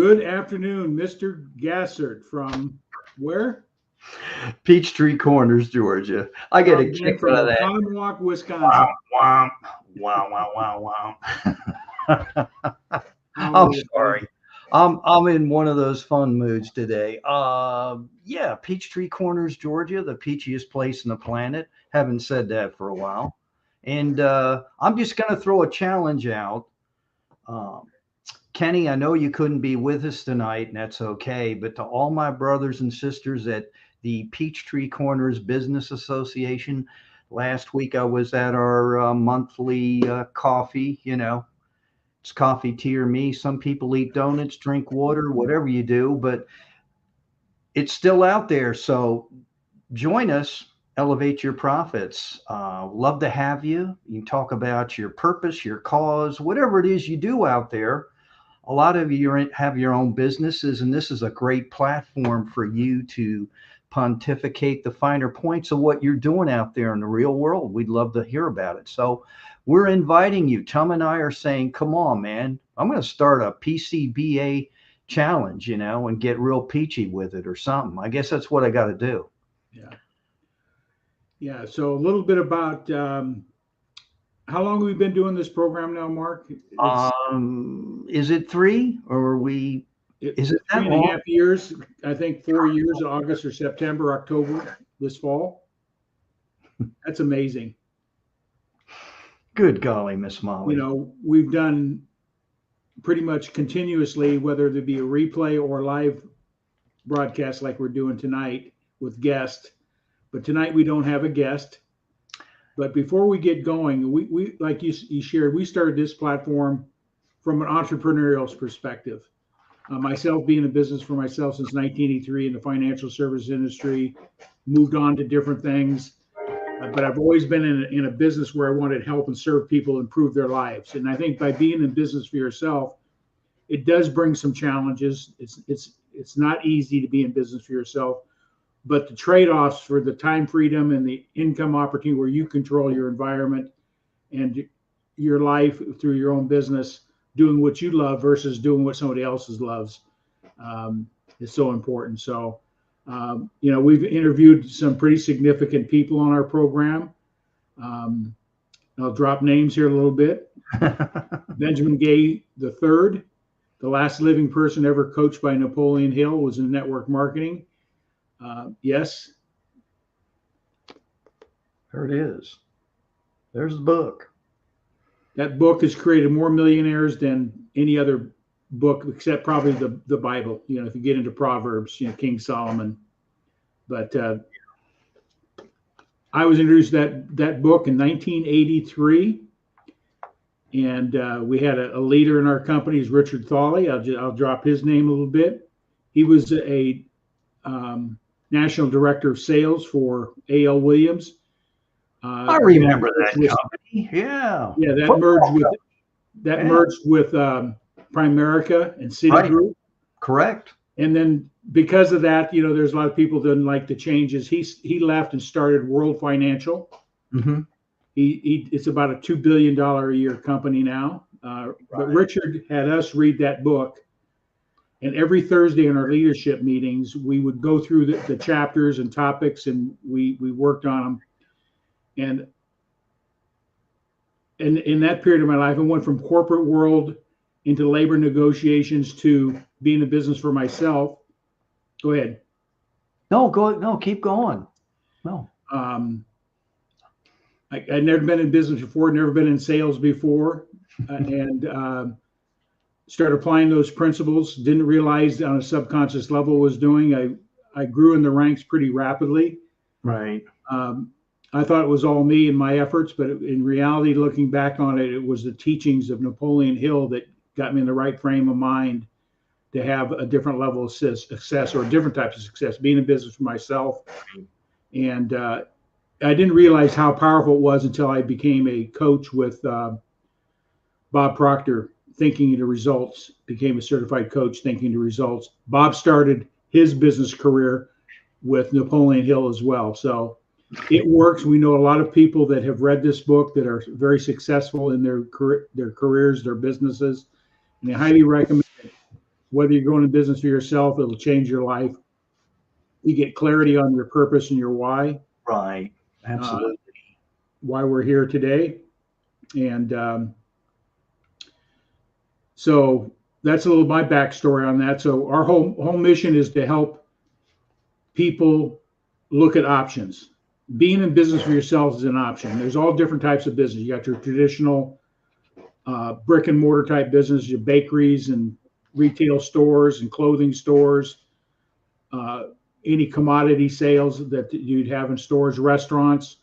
Good afternoon, Mr. Gassert from where? Peachtree Corners, Georgia. I get a Again, kick from out of that. Oconomowoc, Wisconsin. Womp, womp. How I'm are you, sir? sorry. I'm in one of those fun moods today. Yeah, Peachtree Corners, Georgia, the peachiest place on the planet. Haven't said that for a while. And I'm just going to throw a challenge out. Um, Kenny, I know you couldn't be with us tonight, and that's okay. But to all my brothers and sisters at the Peachtree Corners Business Association, last week I was at our monthly coffee. You know, it's coffee, tea, or me. Some people eat donuts, drink water, whatever you do, but it's still out there. So join us, elevate your profits. Love to have you. You can talk about your purpose, your cause, whatever it is you do out there. A lot of you have your own businesses, and this is a great platform for you to pontificate the finer points of what you're doing out there in the real world. We'd love to hear about it. So we're inviting you. Tom and I are saying, come on, man, I'm going to start a PCBA challenge, you know, and get real peachy with it or something. I guess that's what I got to do. Yeah. Yeah. So a little bit about how long have we been doing this program now, Mark? Is it 3 or are we? Is it that 3.5 years? I think 4 years, August or September, October this fall. That's amazing. Good golly, Miss Molly. You know, we've done pretty much continuously, whether it be a replay or live broadcast like we're doing tonight with guests. But tonight we don't have a guest. But before we get going, we like you shared, we started this platform from an entrepreneurial perspective. Myself being in business for myself since 1983 in the financial service industry, moved on to different things. But I've always been in a business where I wanted to help and serve people improve their lives. And I think by being in business for yourself, it does bring some challenges. It's not easy to be in business for yourself, but the trade-offs for the time freedom and the income opportunity where you control your environment and your life through your own business, doing what you love versus doing what somebody else's loves is so important. So, you know, we've interviewed some pretty significant people on our program. I'll drop names here a little bit. Benjamin Gay III, the last living person ever coached by Napoleon Hill, was in network marketing. Yes. There it is. There's the book. That book has created more millionaires than any other book, except probably the Bible. You know, if you get into Proverbs, you know, King Solomon. But I was introduced to that book in 1983, and we had a leader in our company, is Richard Thawley. I'll drop his name a little bit. He was a national director of sales for A.L. Williams. I remember that company. Yeah. Yeah, that merged with Primerica and Citigroup. Right. Correct. And then because of that, you know, there's a lot of people that didn't like the changes. He left and started World Financial. Mm-hmm. It's about a $2 billion a year company now. Right. But Richard had us read that book. And every Thursday in our leadership meetings, we would go through the chapters and topics, and we worked on them. And in that period of my life, I went from corporate world into labor negotiations to being in business for myself. Go ahead. No, keep going. No. I'd never been in business before, never been in sales before, and started applying those principles. Didn't realize on a subconscious level what I was doing. I grew in the ranks pretty rapidly. Right. I thought it was all me and my efforts, but in reality, looking back on it, it was the teachings of Napoleon Hill that got me in the right frame of mind to have a different level of success or different types of success, being in business for myself. And I didn't realize how powerful it was until I became a coach with Bob Proctor, Thinking to Results, became a certified coach, Thinking to Results. Bob started his business career with Napoleon Hill as well. So it works. We know a lot of people that have read this book that are very successful in their careers, their businesses, and I highly recommend it. Whether you're going to business for yourself, it'll change your life. You get clarity on your purpose and your why. Right. Absolutely. Why we're here today. And so that's a little my backstory on that. So our whole mission is to help people look at options. Being in business for yourself is an option. There's all different types of business. You got your traditional brick and mortar type business, your bakeries and retail stores and clothing stores, any commodity sales that you'd have in stores, restaurants.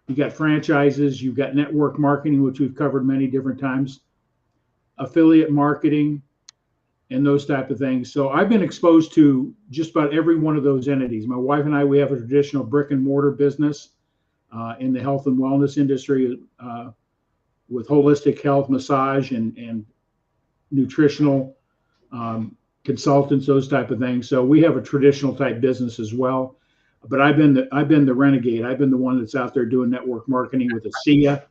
You got franchises, you've got network marketing, which we've covered many different times, affiliate marketing, and those type of things. So I've been exposed to just about every one of those entities. My wife and I, we have a traditional brick and mortar business in the health and wellness industry with holistic health, massage, and nutritional consultants, those type of things. So we have a traditional type business as well. But I've been the renegade. I've been the one that's out there doing network marketing with ASEA,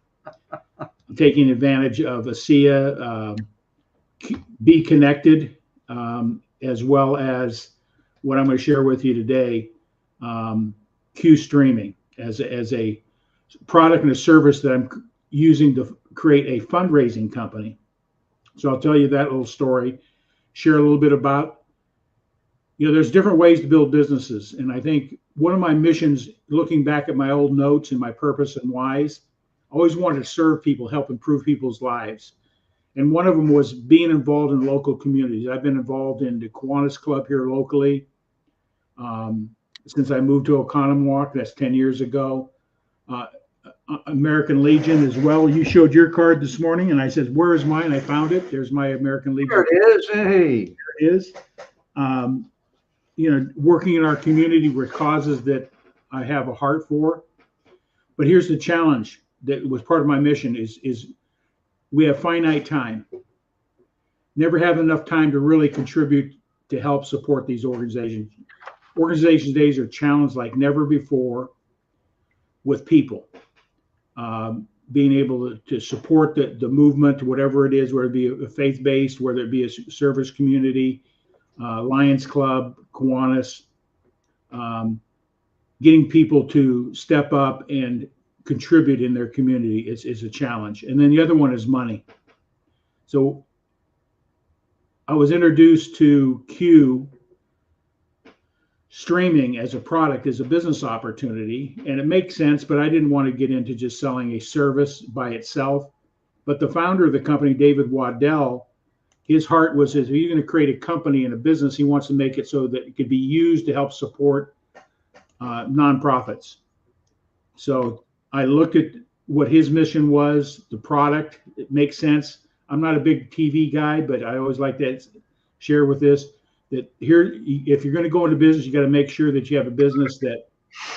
taking advantage of ASEA, Be Connected, as well as what I'm going to share with you today, CUE streaming as a product and a service that I'm using to create a fundraising company. So I'll tell you that little story, share a little bit about, there's different ways to build businesses. And I think one of my missions, looking back at my old notes and my purpose and whys, I always wanted to serve people, help improve people's lives. And one of them was being involved in local communities. I've been involved in the Kiwanis Club here locally since I moved to Oconomowoc. That's 10 years ago. American Legion as well. You showed your card this morning, and I said, "Where is mine?" I found it. There's my American Legion. There it is. Hey, there it is. Working in our community with causes that I have a heart for. But here's the challenge that was part of my mission is we have finite time. Never have enough time to really contribute to help support these organizations. Organizations days are challenged like never before with people. Being able to support the movement, whatever it is, whether it be a faith-based, whether it be a service community, Lions Club, Kiwanis, getting people to step up and contribute in their community is a challenge. And then the other one is money. So I was introduced to CUE streaming as a product, as a business opportunity, and it makes sense, but I didn't want to get into just selling a service by itself. But the founder of the company, David Waddell, his heart was, if he's going to create a company and a business, he wants to make it so that it could be used to help support nonprofits. So I looked at what his mission was, the product. It makes sense. I'm not a big TV guy, but I always like to share with this that here, if you're going to go into business, you got to make sure that you have a business that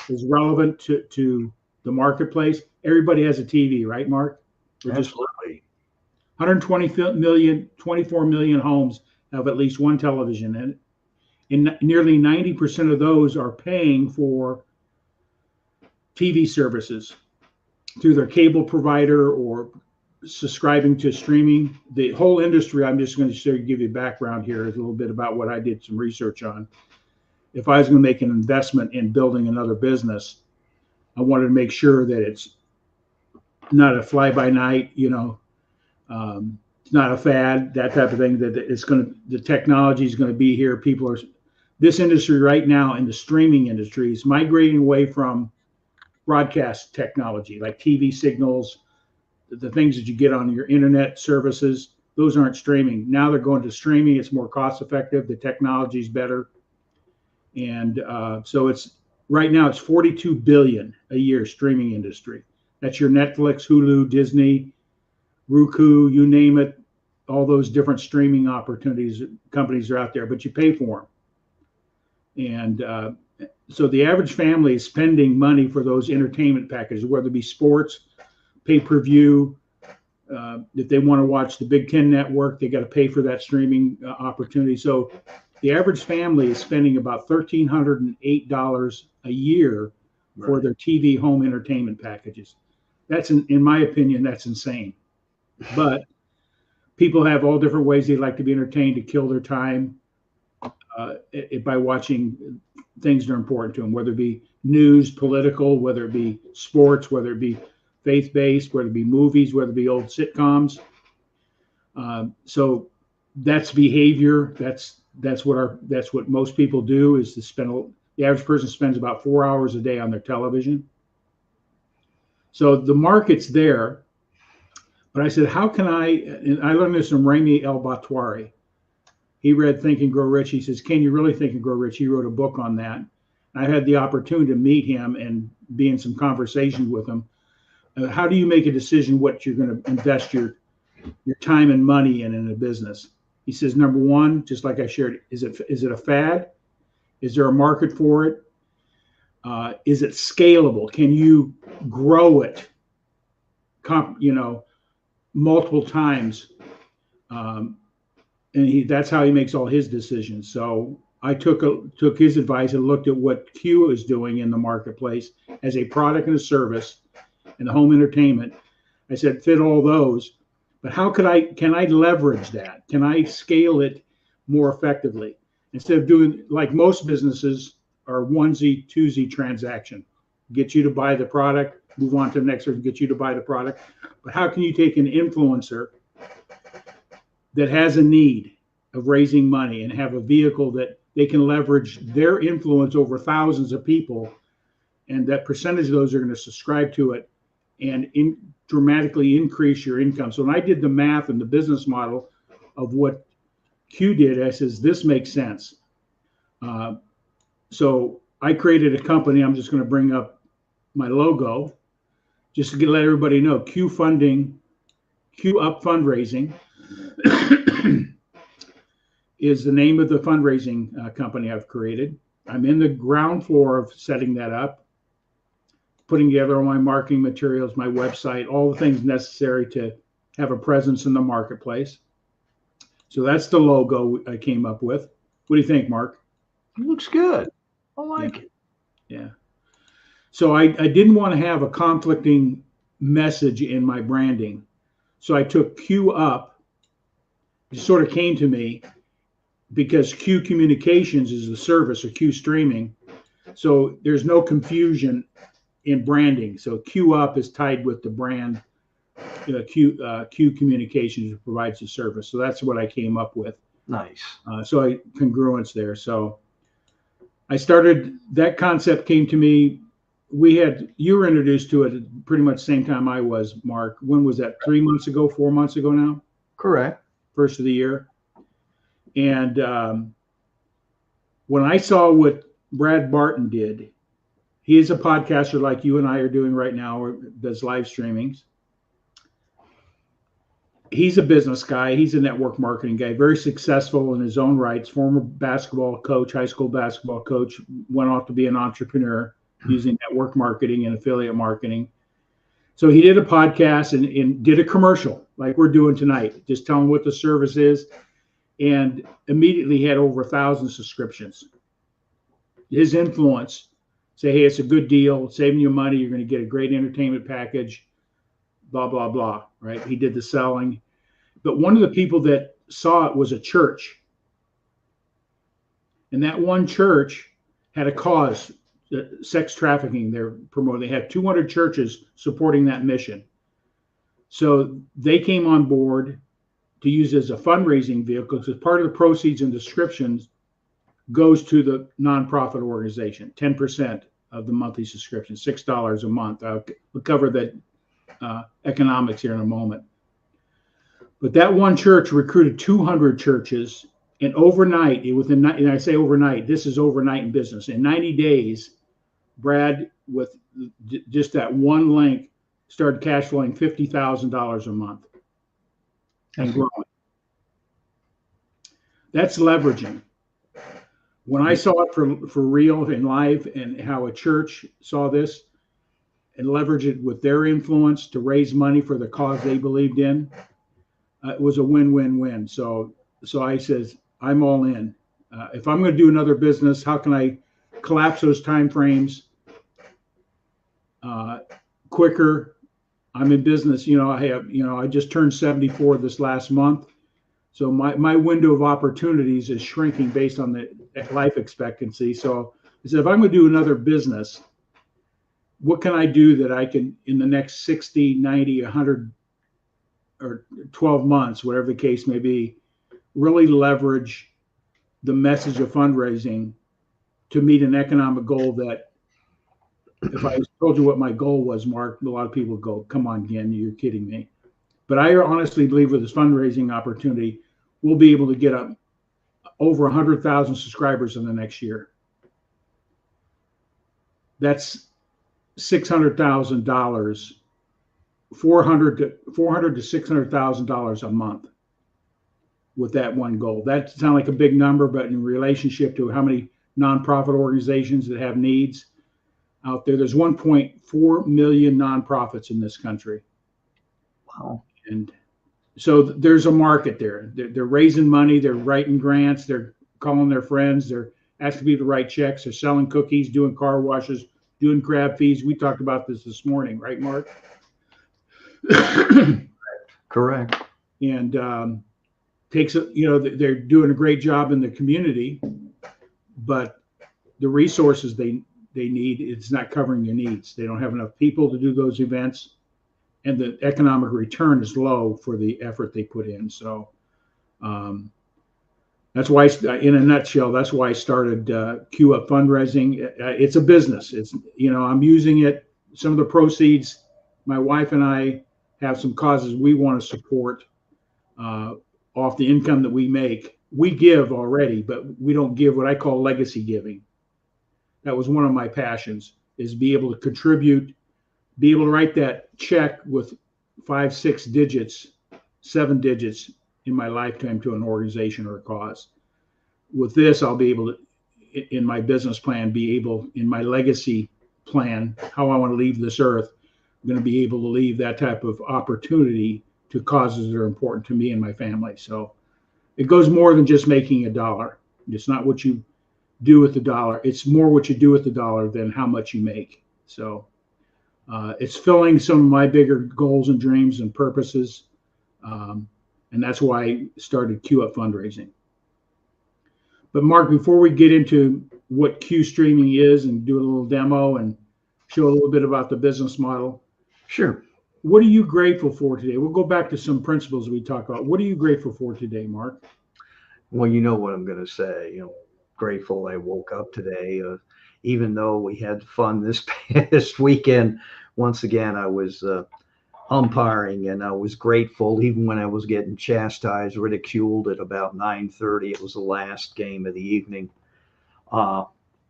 is relevant to the marketplace. Everybody has a TV, right, Mark? absolutely. 24 million homes have at least one television, and nearly 90% of those are paying for TV services through their cable provider or subscribing to streaming. The whole industry, I'm just going to give you background here, is a little bit about what I did some research on. If I was going to make an investment in building another business, I wanted to make sure that it's not a fly-by-night, it's not a fad, that type of thing, that the technology is going to be here. This industry right now in the streaming industry is migrating away from broadcast technology, like TV signals, the things that you get on your internet services. Those aren't streaming. Now they're going to streaming. It's more cost effective. The technology is better. And so right now it's 42 billion a year streaming industry. That's your Netflix, Hulu, Disney, Roku, you name it. All those different streaming opportunities, companies are out there, but you pay for them. And so the average family is spending money for those entertainment packages, whether it be sports, pay-per-view. If they want to watch the Big Ten Network, they got to pay for that streaming opportunity. So the average family is spending about $1,308 a year for their TV home entertainment packages. That's, in my opinion, that's insane. But people have all different ways they like to be entertained to kill their time by watching things that are important to them, whether it be news, political, whether it be sports, whether it be faith-based, whether it be movies, whether it be old sitcoms. So that's behavior. That's what most people do, is to spend. The average person spends about 4 hours a day on their television. So the market's there. But I said, how can and I learned this from Rami El-Batwari. He read Think and Grow Rich. He says, can you really think and grow rich? He wrote a book on that. I had the opportunity to meet him and be in some conversations with him. How do you make a decision what you're going to invest your time and money in a business? He says, number one, just like I shared, is it a fad? Is there a market for it? Is it scalable? Can you grow it, multiple times? And that's how he makes all his decisions. So I took his advice and looked at what CUE is doing in the marketplace as a product and a service in the home entertainment. I said, fit all those, but can I leverage that? Can I scale it more effectively? Instead of doing like most businesses are onesie, twosie transaction, get you to buy the product, move on to the next one, get you to buy the product. But how can you take an influencer that has a need of raising money and have a vehicle that they can leverage their influence over thousands of people, and that percentage of those are going to subscribe to it and dramatically increase your income? So when I did the math and the business model of what CUE did, I says, this makes sense. So I created a company. I'm just going to bring up my logo just to let everybody know. CUE Up Fundraising is the name of the fundraising company I've created. I'm in the ground floor of setting that up, putting together all my marketing materials, my website, all the things necessary to have a presence in the marketplace. So that's the logo I came up with. What do you think, Mark? It looks good. I like it. Yeah. So I didn't want to have a conflicting message in my branding. So I took CUE Up. It sort of came to me because CUE Communications is the service, or CUE Streaming. So there's no confusion in branding. So CUE Up is tied with the brand. CUE Communications provides the service. So that's what I came up with. Nice. So congruence there. So I started, that concept came to me. You were introduced to it pretty much the same time I was, Mark. When was that? 3 months ago, 4 months ago now? Correct. First of the year. And when I saw what Brad Barton did, he is a podcaster like you and I are doing right now, or does live streamings. He's a business guy. He's a network marketing guy, very successful in his own rights, former basketball coach, high school basketball coach, went off to be an entrepreneur using network marketing and affiliate marketing. So he did a podcast and did a commercial like we're doing tonight, just telling what the service is, and immediately had over 1,000 subscriptions. His influence, say, hey, it's a good deal, saving you money, you're going to get a great entertainment package, blah, blah, blah, right? He did the selling. But one of the people that saw it was a church. And that one church had a cause, sex trafficking they're promoting. They had 200 churches supporting that mission. So they came on board to use it as a fundraising vehicle, because part of the proceeds and descriptions goes to the nonprofit organization, 10% of the monthly subscription, $6 a month. We'll cover the economics here in a moment. But that one church recruited 200 churches, and overnight, and I say overnight, this is overnight in business. In 90 days, Brad, with just that one link, started cash flowing $50,000 a month and growing. That's leveraging. When I saw it for real and live, and how a church saw this and leveraged it with their influence to raise money for the cause they believed in, it was a win-win-win. So I says, I'm all in. If I'm going to do another business, how can I collapse those time frames quicker? I'm in business. I just turned 74 this last month. So my window of opportunities is shrinking based on the life expectancy. So I said, if I'm going to do another business, what can I do that I can, in the next 60, 90, 100, or 12 months, whatever the case may be, really leverage the message of fundraising to meet an economic goal that, if I told you what my goal was, Mark, a lot of people would go, come on, Ginn, you're kidding me. But I honestly believe with this fundraising opportunity, we'll be able to get up over 100,000 subscribers in the next year. That's $600,000, $400 to $600,000 a month with that one goal. That sounds like a big number, but in relationship to how many nonprofit organizations that have needs out there, there's 1.4 million nonprofits in this country. Wow. And so there's a market there. They're raising money, they're writing grants, they're calling their friends, they're asking people to write checks, they're selling cookies, doing car washes, doing grab fees. We talked about this morning, right, Mark? Correct. And they're doing a great job in the community, but the resources they need, it's not covering their needs. They don't have enough people to do those events, and the economic return is low for the effort they put in. So that's why, in a nutshell, that's why I started CUE Up Fundraising. It's a business. It's, I'm using it. Some of the proceeds, my wife and I have some causes we want to support off the income that we make. We give already, but we don't give what I call legacy giving. That was one of my passions, is be able to contribute, be able to write that check with 5, 6 digits, 7 digits in my lifetime to an organization or a cause. With this, I'll be able to, in my business plan, in my legacy plan, how I want to leave this earth, I'm going to be able to leave that type of opportunity to causes that are important to me and my family. So it goes more than just making a dollar. It's not what you do with the dollar. It's more what you do with the dollar than how much you make. So it's filling some of my bigger goals and dreams and purposes. And that's why I started CUE Up Fundraising. But Mark, before we get into what CUE streaming is and do a little demo and show a little bit about the business model. Sure. What are you grateful for today? We'll go back to some principles we talked about. What are you grateful for today, Mark? Well, you know what I'm going to say. Grateful I woke up today. Even though we had fun this past weekend, once again, I was umpiring, and I was grateful even when I was getting chastised, ridiculed at about 9:30. It was the last game of the evening.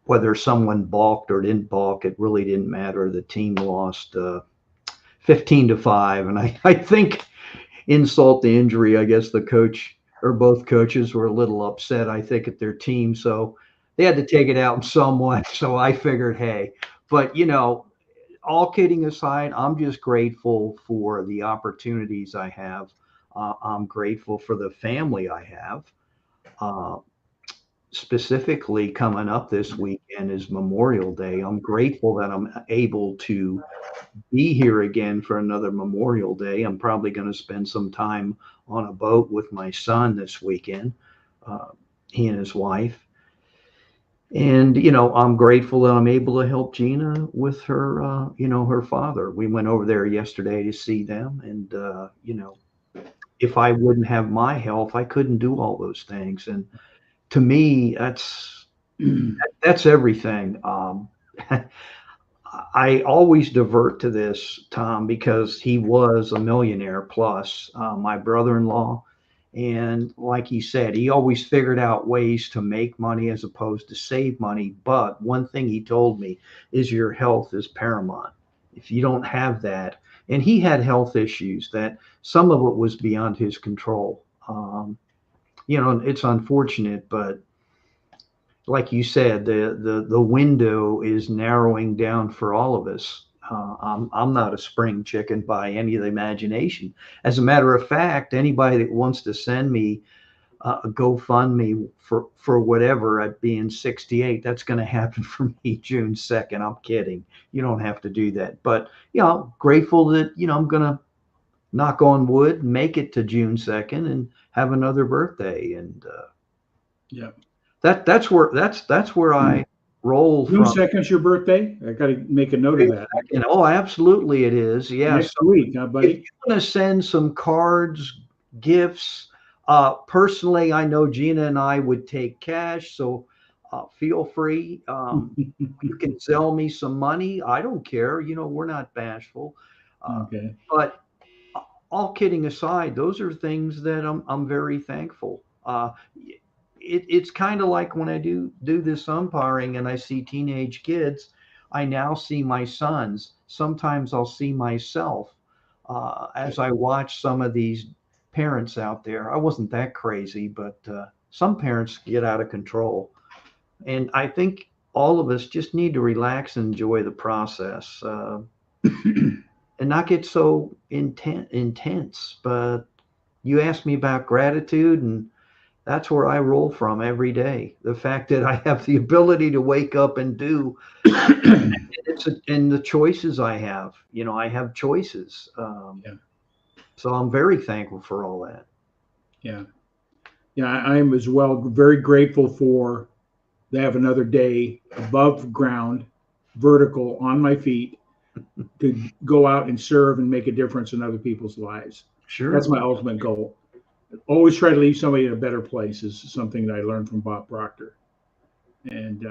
Whether someone balked or didn't balk, it really didn't matter. The team lost 15-5, and I think, insult to injury, I guess the coach or both coaches were a little upset, I think, at their team. So they had to take it out in some way. So I figured, hey, but all kidding aside, I'm just grateful for the opportunities I have. I'm grateful for the family I have. Specifically, coming up this weekend is Memorial Day. I'm grateful that I'm able to be here again for another Memorial Day. I'm probably going to spend some time on a boat with my son this weekend, he and his wife. And, I'm grateful that I'm able to help Gina with her, her father. We went over there yesterday to see them. And, if I wouldn't have my health, I couldn't do all those things. And to me, that's everything. I always divert to this, Tom, because he was a millionaire plus, my brother-in-law. And like he said, he always figured out ways to make money as opposed to save money. But one thing he told me is your health is paramount. If you don't have that, and he had health issues that some of it was beyond his control. It's unfortunate, but like you said, the window is narrowing down for all of us. I'm not a spring chicken by any of the imagination. As a matter of fact, anybody that wants to send me a GoFundMe for whatever at being 68, that's going to happen for me June 2nd. I'm kidding. You don't have to do that. But, grateful that, I'm going to knock on wood, make it to June 2nd and have another birthday. And Yeah. that's where I roll June from. 2nd's your birthday? I got to make a note of June that. 2nd. Oh, absolutely, it is. Yeah. Next So week, huh, if buddy? you want to send some cards, gifts, personally, I know Gina and I would take cash, so feel free. You can sell me some money. I don't care. We're not bashful. Okay. But all kidding aside, those are things that I'm very thankful. It's kind of like when I do this umpiring and I see teenage kids. I now see my sons. Sometimes I'll see myself as I watch some of these parents out there. I wasn't that crazy, but some parents get out of control. And I think all of us just need to relax and enjoy the process and not get so intense. But you asked me about gratitude, and that's where I roll from every day. The fact that I have the ability to wake up and do and the choices I have. I have choices. Yeah. So I'm very thankful for all that. Yeah. Yeah. I am as well very grateful for to have another day above ground, vertical on my feet to go out and serve and make a difference in other people's lives. Sure. That's my ultimate goal. Always try to leave somebody in a better place is something that I learned from Bob Proctor. And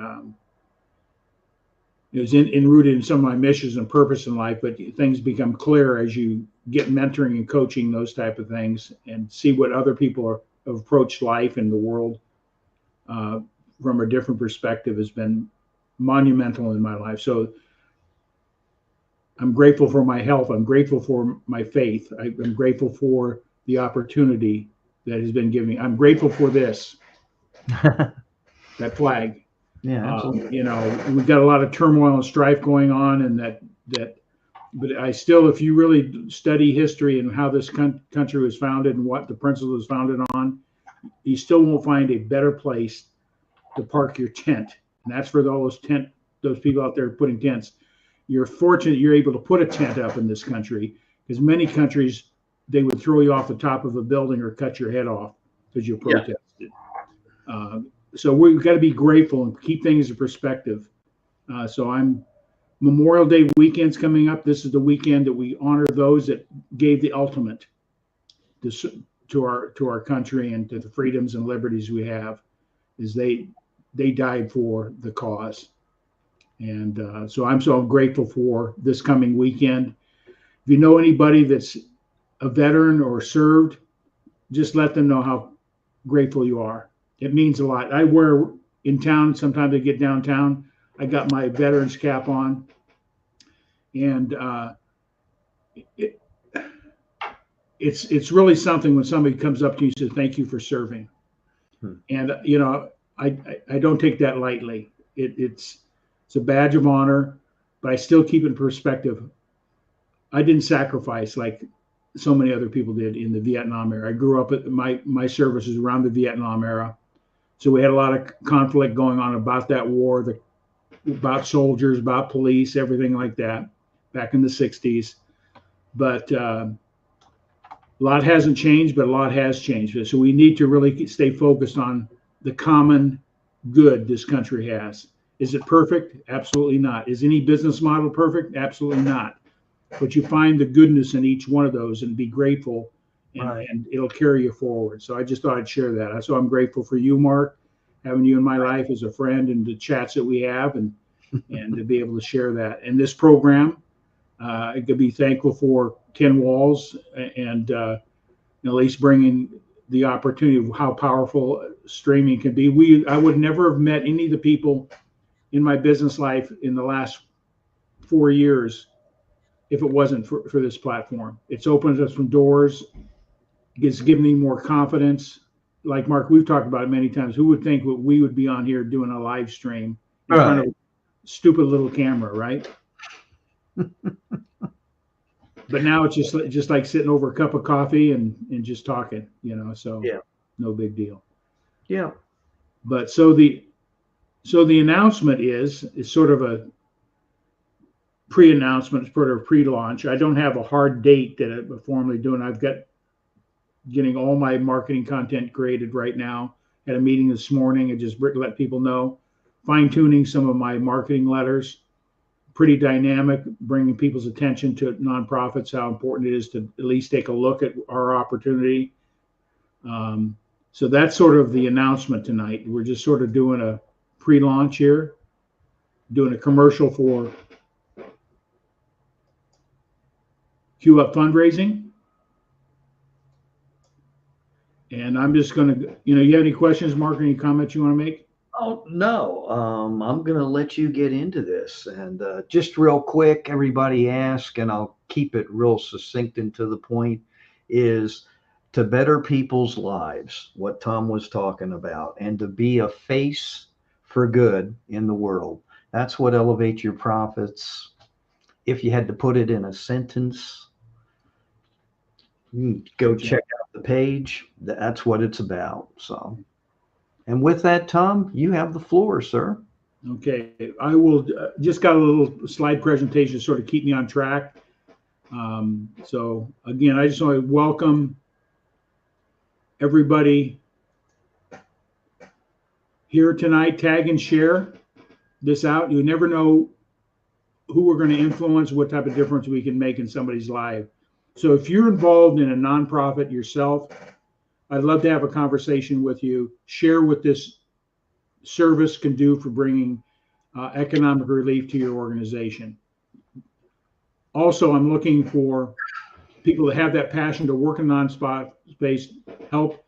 it was enrooted in some of my missions and purpose in life, but things become clear as you get mentoring and coaching those type of things and see what other people have approached life and the world from a different perspective has been monumental in my life. So I'm grateful for my health. I'm grateful for my faith. I'm grateful for the opportunity that has been given me. I'm grateful for this, that flag. Yeah, absolutely. We've got a lot of turmoil and strife going on, and but I still, if you really study history and how this country was founded and what the principle was founded on, you still won't find a better place to park your tent. And that's for those people out there putting tents. You're fortunate you're able to put a tent up in this country, because many countries, they would throw you off the top of a building or cut your head off because you protested. So we've got to be grateful and keep things in perspective. So Memorial Day weekend's coming up. This is the weekend that we honor those that gave the ultimate to our country and to the freedoms and liberties we have, is they died for the cause. And so I'm so grateful for this coming weekend. If you know anybody that's a veteran or served, just let them know how grateful you are. It means a lot. I wear in town, sometimes I get downtown, I got my veterans cap on. And it's really something when somebody comes up to you and says, thank you for serving. And, I don't take that lightly. It's a badge of honor, but I still keep it in perspective. I didn't sacrifice like so many other people did in the Vietnam era. I grew up at my services around the Vietnam era. So we had a lot of conflict going on about that war, about soldiers, about police, everything like that back in the 60s. But a lot hasn't changed, but a lot has changed. So we need to really stay focused on the common good this country has. Is it perfect? Absolutely not. Is any business model perfect? Absolutely not. But you find the goodness in each one of those and be grateful, and it'll carry you forward. So I just thought I'd share that. So I'm grateful for you, Mark, having you in my life as a friend and the chats that we have, and to be able to share that. And this program, I could be thankful for Ken Walls and at least bringing the opportunity of how powerful streaming can be. I would never have met any of the people in my business life in the last 4 years if it wasn't for this platform. It's opened us some doors. It's given me more confidence. Like Mark, we've talked about it many times. Who would think we would be on here doing a live stream in front of a stupid little camera, right? But now it's just like sitting over a cup of coffee and just talking, so no big deal. Yeah. But so the announcement is sort of pre-announcement, sort of pre-launch. I don't have a hard date that I'm formally doing. I've got getting all my marketing content created right now. Had a meeting this morning and just let people know, fine-tuning some of my marketing letters. Pretty dynamic, bringing people's attention to nonprofits, how important it is to at least take a look at our opportunity. So that's sort of the announcement tonight. We're just sort of doing a pre-launch here, doing a commercial for CUE Up Fundraising. And I'm just going to, you have any questions, Mark, any comments you want to make? Oh, no. I'm going to let you get into this. And just real quick, everybody ask, and I'll keep it real succinct and to the point, is to better people's lives, what Tom was talking about, and to be a face for good in the world. That's what elevates your profits. If you had to put it in a sentence, go check out the page. That's what it's about. So, and with that, Tom, you have the floor, sir. Okay, I will just got a little slide presentation to sort of keep me on track. So again, I just want to welcome everybody here tonight. Tag and share this out. You never know who we're going to influence, what type of difference we can make in somebody's life. So if you're involved in a nonprofit yourself, I'd love to have a conversation with you, share what this service can do for bringing economic relief to your organization. Also, I'm looking for people that have that passion to work in non-spot space, help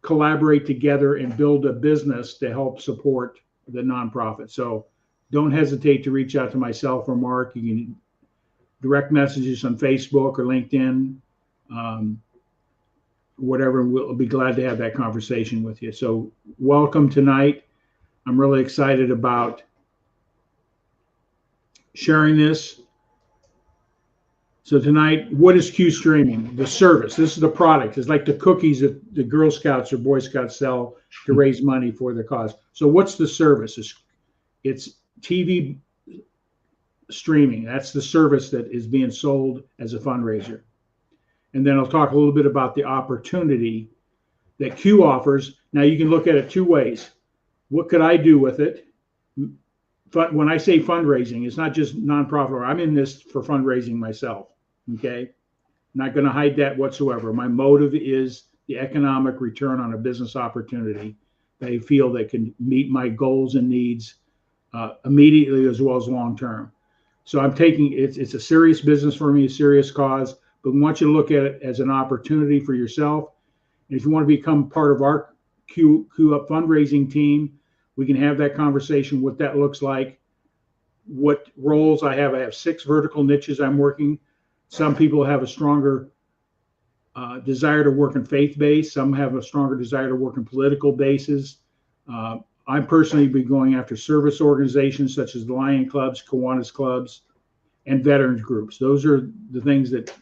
collaborate together and build a business to help support the nonprofit. So don't hesitate to reach out to myself or Mark. You can direct messages on Facebook or LinkedIn, whatever. We'll be glad to have that conversation with you. So welcome tonight. I'm really excited about sharing this. So tonight, what is CUE Streaming? The service. This is the product. It's like the cookies that the Girl Scouts or Boy Scouts sell to raise money for their cause. So what's the service? It's TV streaming. That's the service that is being sold as a fundraiser. And then I'll talk a little bit about the opportunity that CUE offers. Now you can look at it two ways. What could I do with it? When I say fundraising, it's not just nonprofit. I'm in this for fundraising myself. Okay. Not going to hide that whatsoever. My motive is the economic return on a business opportunity. They feel they can meet my goals and needs immediately as well as long term. So I'm taking it's a serious business for me, a serious cause, but we want you to look at it as an opportunity for yourself. And if you want to become part of our CUE Up Fundraising Team, we can have that conversation, what that looks like, what roles I have. I have 6 vertical niches I'm working. Some people have a stronger desire to work in faith-based. Some have a stronger desire to work in political bases. I personally be going after service organizations such as the Lion Clubs, Kiwanis Clubs, and veterans groups. Those are the things that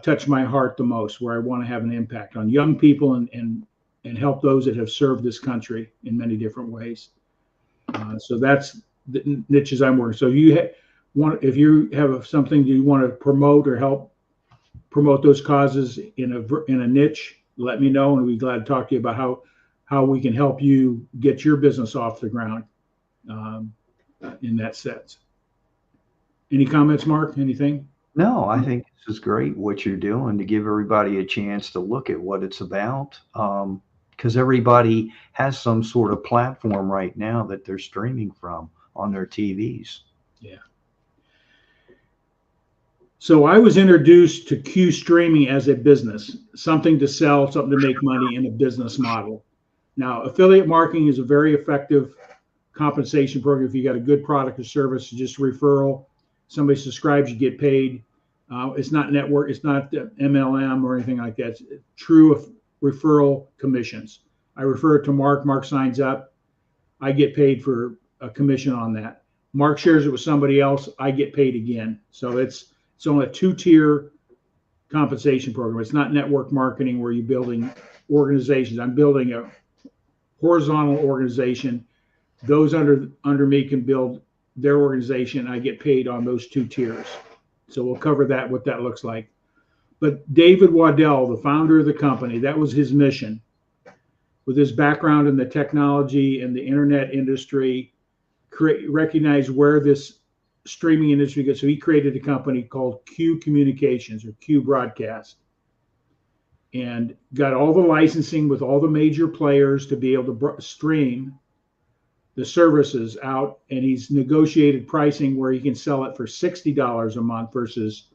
touch my heart the most, where I want to have an impact on young people and help those that have served this country in many different ways. So that's the niches I'm working. So if you have something you want to promote or help promote those causes in a niche, let me know, and we'd be glad to talk to you about how we can help you get your business off the ground in that sense. Any comments, Mark? Anything? No, I think this is great what you're doing to give everybody a chance to look at what it's about. Because everybody has some sort of platform right now that they're streaming from on their TVs. Yeah. So I was introduced to CUE streaming as a business, something to sell, something to make money in a business model. Now, affiliate marketing is a very effective compensation program. If you got a good product or service, just referral. Somebody subscribes, you get paid. It's not network, it's not MLM or anything like that. It's true referral commissions. I refer it to Mark. Mark signs up. I get paid for a commission on that. Mark shares it with somebody else. I get paid again. So it's only a 2-tier compensation program. It's not network marketing where you're building organizations. I'm building a horizontal organization. Those under me can build their organization. I get paid on those 2 tiers. So we'll cover that, what that looks like. But David Waddell, the founder of the company, that was his mission. With his background in the technology and the internet industry, recognized where this streaming industry goes. So he created a company called CUE Communications, or CUE Broadcast, and got all the licensing with all the major players to be able to stream the services out. And he's negotiated pricing where he can sell it for $60 a month versus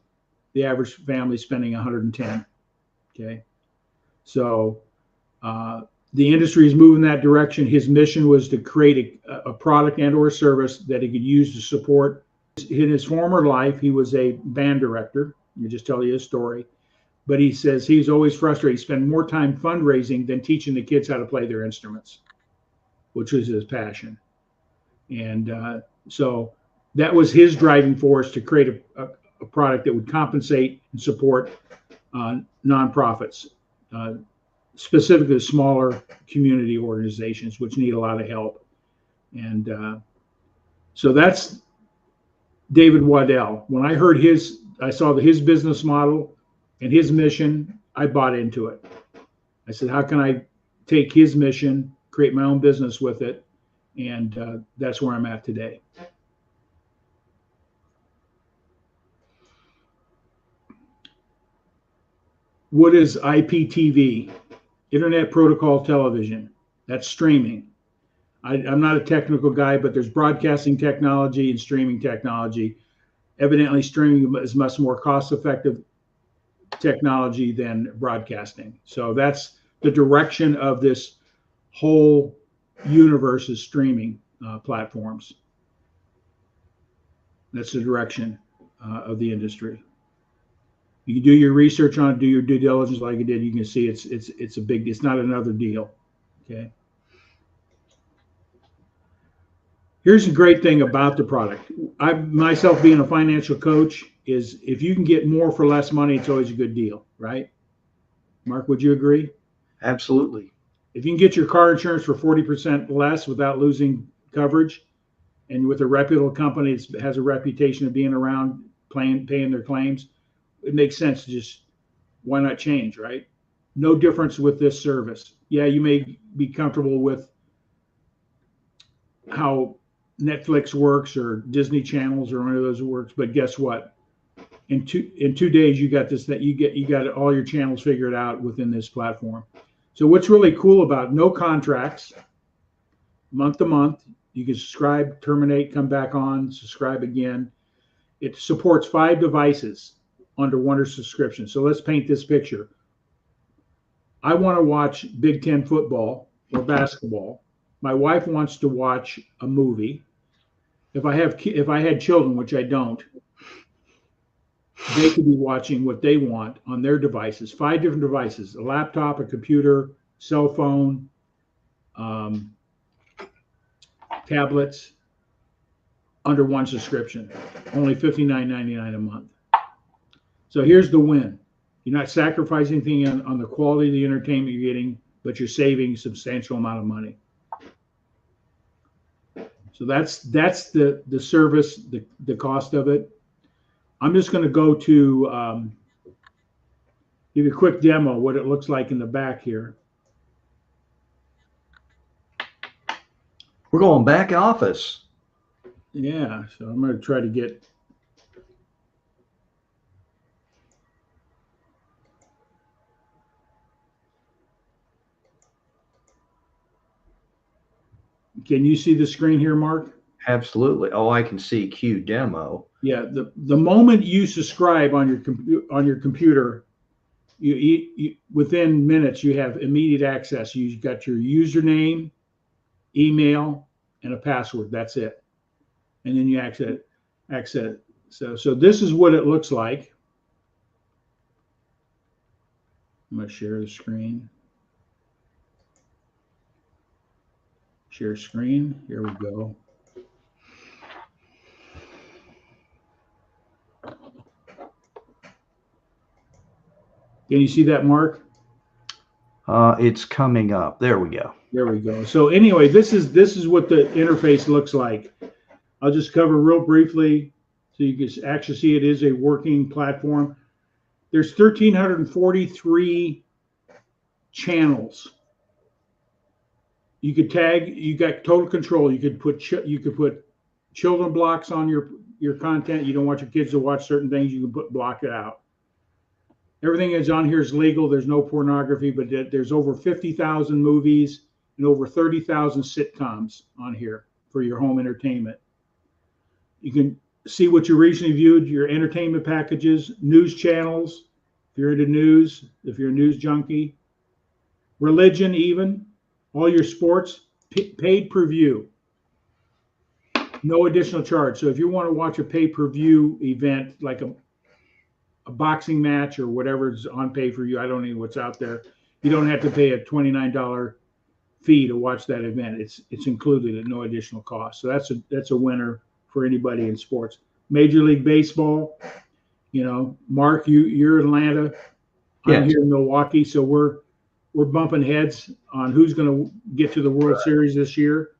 the average family spending $110. Okay. So the industry is moving that direction. His mission was to create a product and or service that he could use to support. In his former life, he was a band director. Let me just tell you his story. But he says he's always frustrated. He spent more time fundraising than teaching the kids how to play their instruments, which was his passion. And so that was his driving force to create a product that would compensate and support nonprofits, specifically smaller community organizations, which need a lot of help. And so that's David Waddell. When I heard I saw his business model and his mission, I bought into it. I said, how can I take his mission, create my own business with it? And that's where I'm at today. What is IPTV? Internet Protocol Television. That's streaming. I'm not a technical guy, but there's broadcasting technology and streaming technology. Evidently, streaming is much more cost-effective technology than broadcasting. So that's the direction of this whole universe, is streaming platforms. That's the direction of the industry. You can do your research on it, do your due diligence like I did. You can see it's not another deal. Okay. Here's the great thing about the product. I myself, being a financial coach, is if you can get more for less money, it's always a good deal, right? Mark, would you agree? Absolutely. If you can get your car insurance for 40% less without losing coverage, and with a reputable company that has a reputation of being around, paying their claims, it makes sense to just, why not change, right? No difference with this service. Yeah, you may be comfortable with how Netflix works or Disney channels or one of those works, but guess what? In two days, you got this, that you got all your channels figured out within this platform. So what's really cool about no contracts, month to month, you can subscribe, terminate, come back on, subscribe again. It supports 5 devices under one subscription. So let's paint this picture. I want to watch Big Ten football or basketball. My wife wants to watch a movie. If I had children, which I don't, they could be watching what they want on their devices. 5 different devices: a laptop, a computer, cell phone, tablets, under one subscription. Only $59.99 a month. So here's the win. You're not sacrificing anything on the quality of the entertainment you're getting, but you're saving a substantial amount of money. So that's the service, the cost of it. I'm just going to go to give you a quick demo what it looks like in the back here. We're going back office. Yeah, so I'm going to try to get. Can you see the screen here, Mark? Absolutely. Oh, I can see CUE demo. Yeah, the moment you subscribe on your computer, you within minutes you have immediate access. You've got your username, email, and a password. That's it, and then you access it. So this is what it looks like. I'm going to share the screen. Share screen. Here we go. Can you see that, Mark? It's coming up. There we go. There we go. So anyway, this is what the interface looks like. I'll just cover real briefly so you can actually see it is a working platform. There's 1,343 channels. You could tag. You got total control. You could put children blocks on your content. You don't want your kids to watch certain things. You can block it out. Everything that's on here is legal. There's no pornography, but there's over 50,000 movies and over 30,000 sitcoms on here for your home entertainment. You can see what you recently viewed, your entertainment packages, news channels, if you're into news, if you're a news junkie, religion even, all your sports, paid per view, no additional charge. So if you want to watch a pay-per-view event like a boxing match or whatever's on pay-per-view, I don't know what's out there, you don't have to pay a $29 fee to watch that event. It's included at no additional cost. So that's a winner for anybody in sports. Major League Baseball, Mark, you're Atlanta, I'm here in Milwaukee, so we're bumping heads on who's going to get to the World Series this year.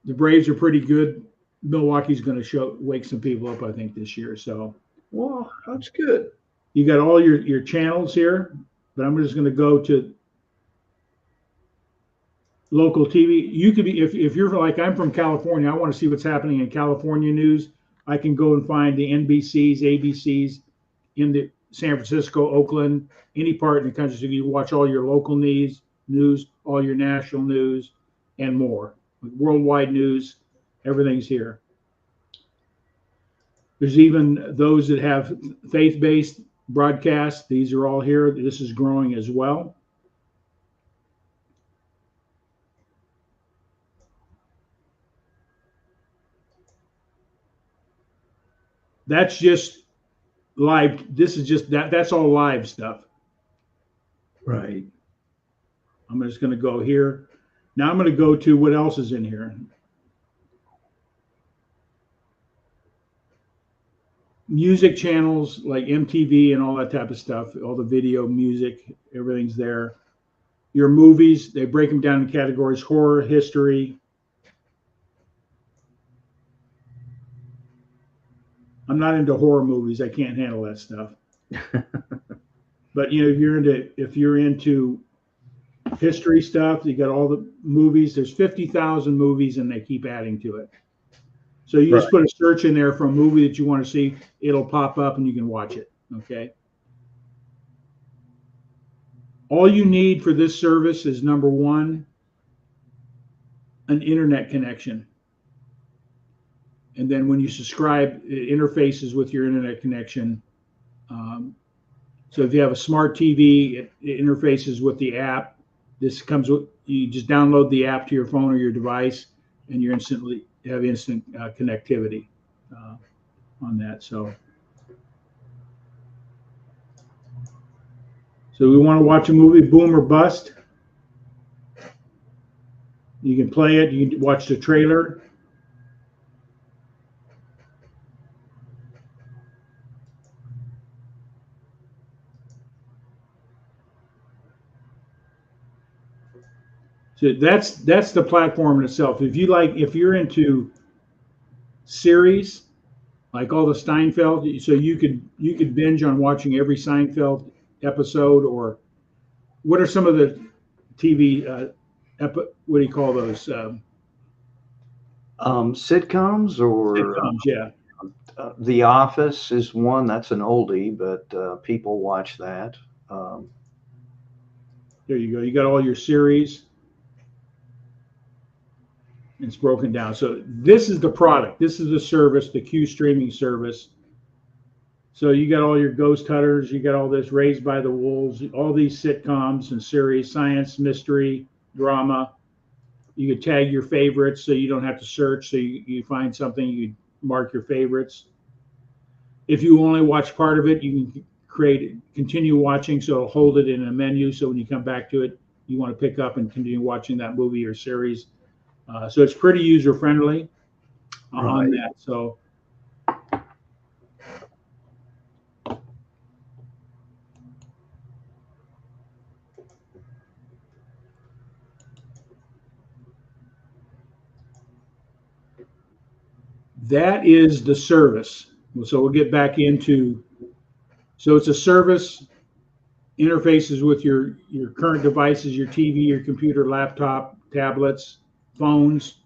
The Braves are pretty good. Milwaukee's going to wake some people up, I think, this year. So, well, that's good. You got all your channels here, but I'm just going to go to local TV. You could be, if you're like, I'm from California, I want to see what's happening in California news. I can go and find the NBCs, ABCs in the San Francisco, Oakland, any part in the country. So you watch all your local news, all your national news, and more. Worldwide news, everything's here. There's even those that have faith-based broadcasts. These are all here. This is growing as well. That's just live. This is just that's all live stuff. Right. I'm just going to go here. Now I'm going to go to what else is in here. Music channels like MTV and all that type of stuff, all the video, music, everything's there. Your movies, they break them down in categories: horror, history. I'm not into horror movies. I can't handle that stuff. But if you're into history stuff, you got all the movies. There's 50,000 movies, and they keep adding to it. So you just put a search in there for a movie that you want to see. It'll pop up, and you can watch it. Okay. All you need for this service is, number one, an internet connection. And then when you subscribe, it interfaces with your internet connection. So if you have a smart TV, it interfaces with the app. This comes with, you just download the app to your phone or your device, and you have instant connectivity on that. So we want to watch a movie, boom or bust. You can play it. You can watch the trailer. So that's the platform in itself. If you're into series, like all the Seinfeld, so you could binge on watching every Seinfeld episode. Or what are some of the TV what do you call those? Sitcoms or sitcoms, yeah. The Office is one. That's an oldie, but people watch that. There you go. You got all your series. It's broken down. So this is the product. This is the service, the CUE streaming service. So you got all your Ghost Hunters. You got all this Raised by the Wolves, all these sitcoms and series, science, mystery, drama. You could tag your favorites so you don't have to search. So you find something, you mark your favorites. If you only watch part of it, you can continue watching. So it'll hold it in a menu. So when you come back to it, you want to pick up and continue watching that movie or series. So it's pretty user friendly on that. So That is the service. So we'll get back into, so it's a service, interfaces with your current devices, your TV, your computer, laptop, tablets, phones,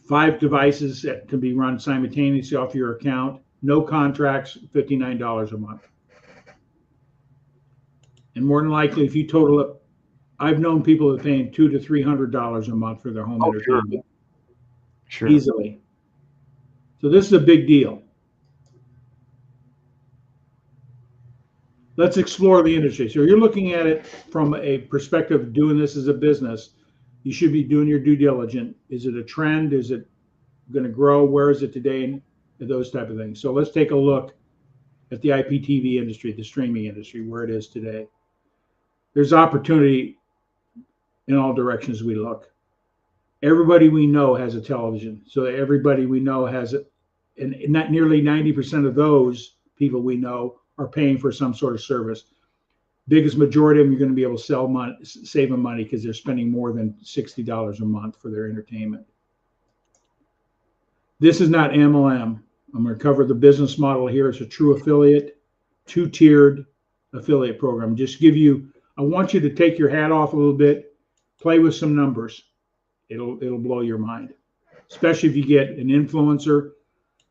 5 devices that can be run simultaneously off your account. No contracts, $59 a month. And more than likely, if you total up, I've known people that are paying $200 to $300 a month for their home entertainment. Sure. Easily. So this is a big deal. Let's explore the industry. So you're looking at it from a perspective of doing this as a business. You should be doing your due diligence. Is it a trend? Is it going to grow? Where is it today? And those type of things. So let's take a look at the IPTV industry, the streaming industry, where it is today. There's opportunity in all directions we look. Everybody we know has a television. So everybody we know has it. And not nearly 90% of those people we know are paying for some sort of service. Biggest majority of them, you're going to be able to sell money, save them money because they're spending more than $60 a month for their entertainment. This is not MLM. I'm going to cover the business model here. It's a true affiliate, 2-tiered affiliate program. Just give you, I want you to take your hat off a little bit, play with some numbers. It'll blow your mind, especially if you get an influencer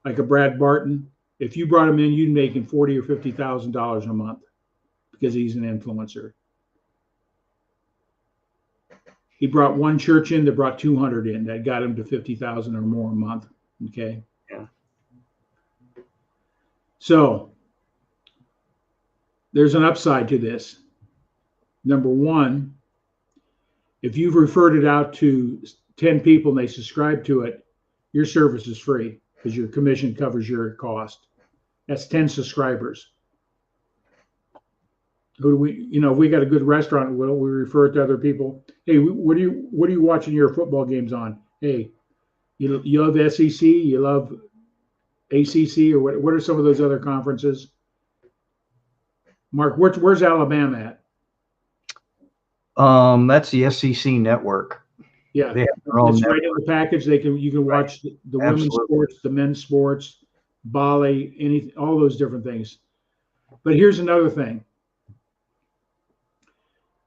like a Brad Barton. If you brought him in, you'd make him $40,000 or $50,000 a month because he's an influencer. He brought one church in that brought 200 in. That got him to 50,000 or more a month. Okay. Yeah. So there's an upside to this. Number one, if you've referred it out to 10 people and they subscribe to it, your service is free because your commission covers your cost. That's 10 subscribers. Who do we, if we got a good restaurant, we refer it to other people. Hey, what are you watching your football games on? Hey, you love SEC, you love ACC, or what are some of those other conferences? Mark, where's Alabama at? That's the SEC network. Yeah, they have their own it's network. right in the package. You can watch the women's sports, the men's sports, volley, all those different things. But here's another thing.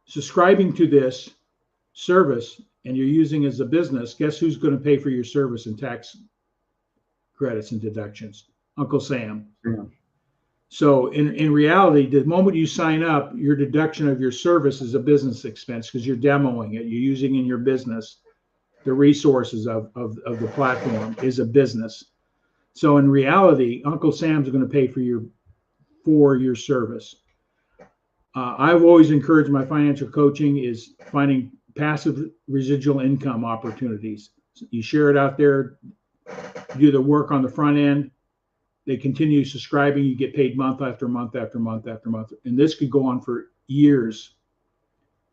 Subscribing to this service and you're using it as a business, guess who's going to pay for your service and tax credits and deductions? Uncle Sam. Yeah. So in reality, the moment you sign up, your deduction of your service is a business expense because you're demoing it. You're using in your business the resources of the platform is a business. So in reality, Uncle Sam's going to pay for your service. I've always encouraged my financial coaching is finding passive residual income opportunities. You share it out there, do the work on the front end. They continue subscribing. You get paid month after month after month after month. And this could go on for years.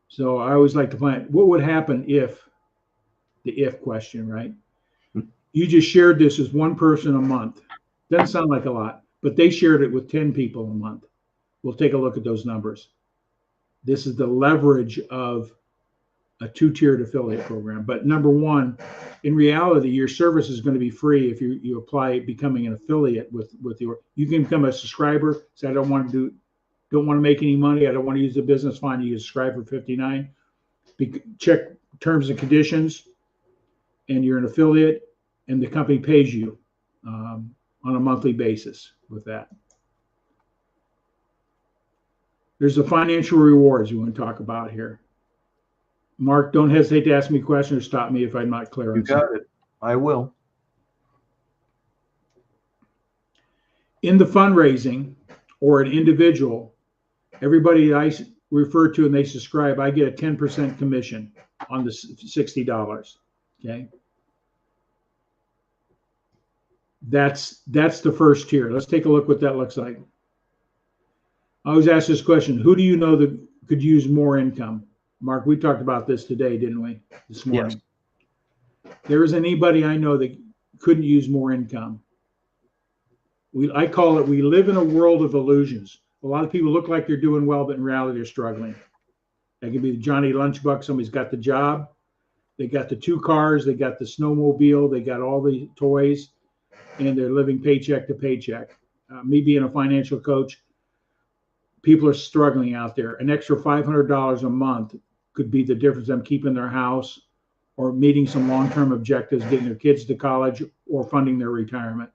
So I always like to plan, what would happen if, the if question, right? You just shared this as one person a month. Doesn't sound like a lot, but they shared it with 10 people a month. We'll take a look at those numbers. This is the leverage of a 2-tiered affiliate program. But number one, in reality, your service is going to be free if you apply becoming an affiliate with you can become a subscriber. Say, I don't want to make any money. I don't want to use the business fund. You subscribe for $59. Check terms and conditions, and you're an affiliate, and the company pays you on a monthly basis with that. There's the financial rewards we want to talk about here. Mark, don't hesitate to ask me questions or stop me if I'm not clear. You got it. I will. In the fundraising or an individual, everybody I refer to and they subscribe, I get a 10% commission on the $60. Okay. That's the first tier. Let's take a look what that looks like. I always ask this question: who do you know that could use more income? Mark, we talked about this today, didn't we? This morning. Yes. There isn't anybody I know that couldn't use more income. I call it, we live in a world of illusions. A lot of people look like they're doing well, but in reality, they're struggling. That could be the Johnny Lunchbuck. Somebody's got the job. They got the 2 cars. They got the snowmobile. They got all the toys. and they're living paycheck to paycheck. Me being a financial coach, people are struggling out there. An extra $500 a month could be the difference in them keeping their house or meeting some long-term objectives, getting their kids to college or funding their retirement.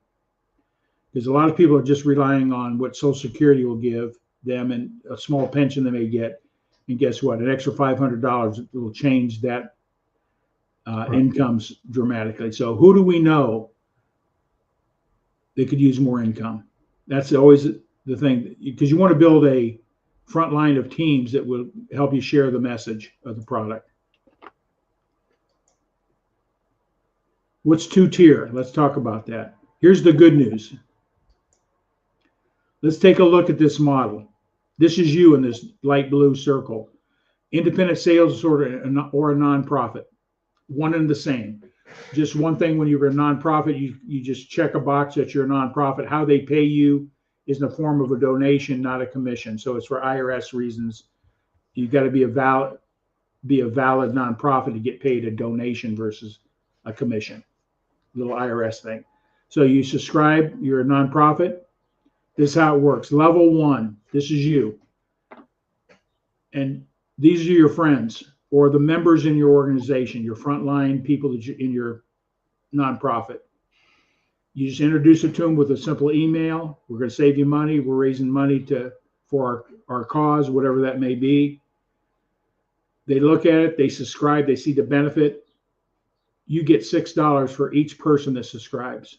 Because a lot of people are just relying on what Social Security will give them and a small pension they may get. And guess what? An extra $500 will change that incomes dramatically. So who do we know that could use more income? That's always the thing, because you want to build a front line of teams that will help you share the message of the product. What's two-tier? Let's talk about that. Here's the good news. Let's take a look at this model. This is you in this light blue circle. Independent sales or a nonprofit. One and the same. Just one thing, when you're a nonprofit, you just check a box that you're a nonprofit. How they pay you is in the form of a donation, not a commission. So it's for IRS reasons. You've got to be a valid nonprofit to get paid a donation versus a commission. Little IRS thing. So you subscribe, you're a nonprofit. This is how it works. Level 1, this is you. And these are your friends or the members in your organization, your frontline people that in your nonprofit. You just introduce it to them with a simple email. We're going to save you money. We're raising money for our cause, whatever that may be. They look at it, they subscribe, they see the benefit. You get $6 for each person that subscribes.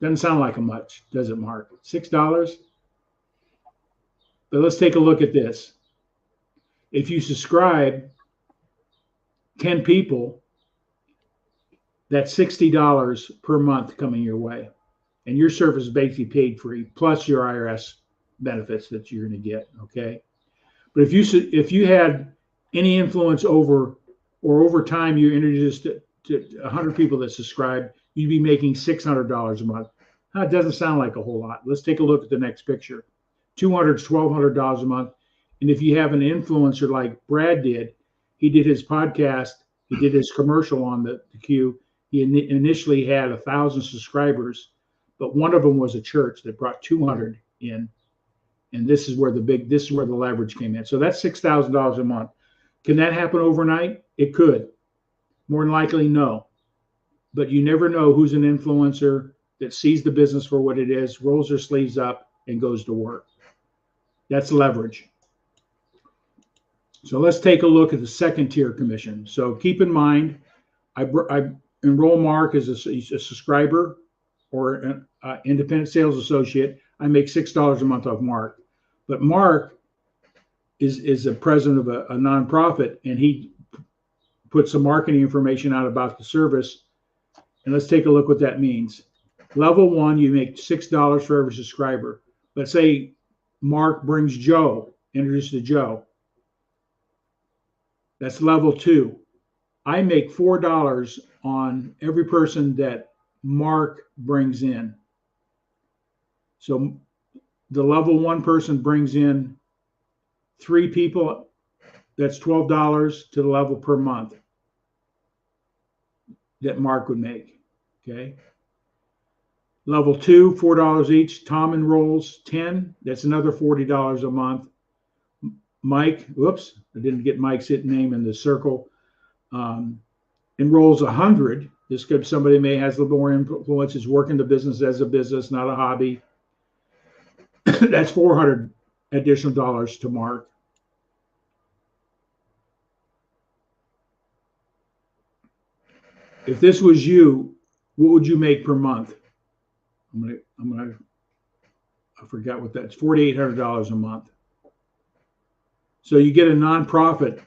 Doesn't sound like much, does it, Mark? $6? But let's take a look at this. If you subscribe 10 people, that's $60 per month coming your way. And your service is basically paid free, plus your IRS benefits that you're going to get, okay? But if you had any influence over time, you introduced it to 100 people that subscribe, you'd be making $600 a month. That doesn't sound like a whole lot. Let's take a look at the next picture. $200 to $1,200 a month. And if you have an influencer like Brad did, he did his podcast, he did his commercial on the CUE. He initially had 1,000 subscribers, but one of them was a church that brought 200 in. And this is where the leverage came in. So that's $6,000 a month. Can that happen overnight? It could. More than likely, no. But you never know who's an influencer that sees the business for what it is, rolls their sleeves up, and goes to work. That's leverage. So let's take a look at the second tier commission. So keep in mind, I enroll Mark as a subscriber or an independent sales associate. I make $6 a month off Mark. But Mark is a president of a nonprofit, and he put some marketing information out about the service. And let's take a look what that means. Level 1, you make $6 for every subscriber. Let's say Mark brings Joe, introduces to Joe. That's level 2. I make $4 on every person that Mark brings in. So the level 1 person brings in 3 people. That's $12 to the level per month that Mark would make. Okay. Level 2, $4 each. Tom enrolls 10. That's another $40 a month. Mike, whoops, I didn't get Mike's name in the circle. Enrolls 100. This could be somebody may has a little more influence, is working the business as a business, not a hobby. That's $400 additional dollars to Mark. If this was you, what would you make per month? I forgot what that's, $4,800 a month. So you get a nonprofit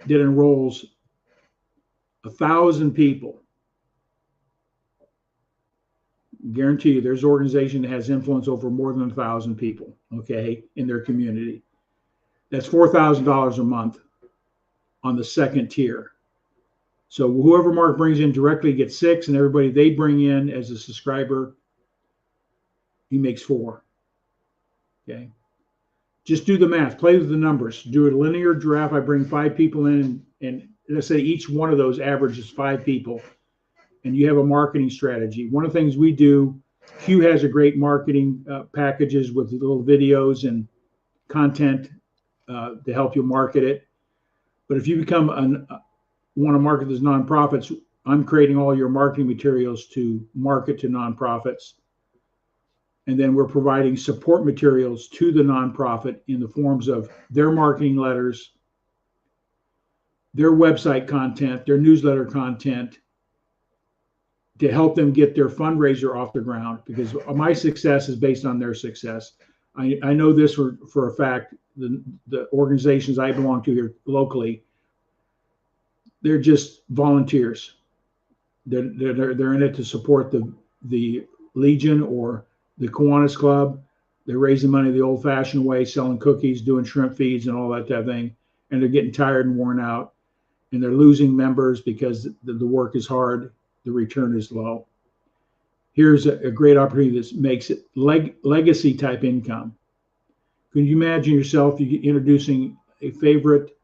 that enrolls 1,000 people. Guarantee you there's an organization that has influence over more than 1,000 people, okay, in their community. That's $4,000 a month on the second tier. So whoever Mark brings in directly gets 6, and everybody they bring in as a subscriber, he makes 4. Okay. Just do the math, play with the numbers, do a linear graph. I bring 5 people in, and let's say each one of those averages 5 people. and you have a marketing strategy. One of the things we do, CUE has a great marketing packages with little videos and content to help you market it. But if you become want to market as nonprofits, I'm creating all your marketing materials to market to nonprofits. And then we're providing support materials to the nonprofit in the forms of their marketing letters, their website content, their newsletter content, to help them get their fundraiser off the ground, because my success is based on their success. I know this for a fact. The organizations I belong to here locally, they're just volunteers. They're in it to support the Legion or the Kiwanis Club. They're raising money the old-fashioned way, selling cookies, doing shrimp feeds, and all that type of thing. And they're getting tired and worn out, and they're losing members because the work is hard, the return is low. Here's a great opportunity that makes it legacy type income. Can you imagine yourself introducing a favorite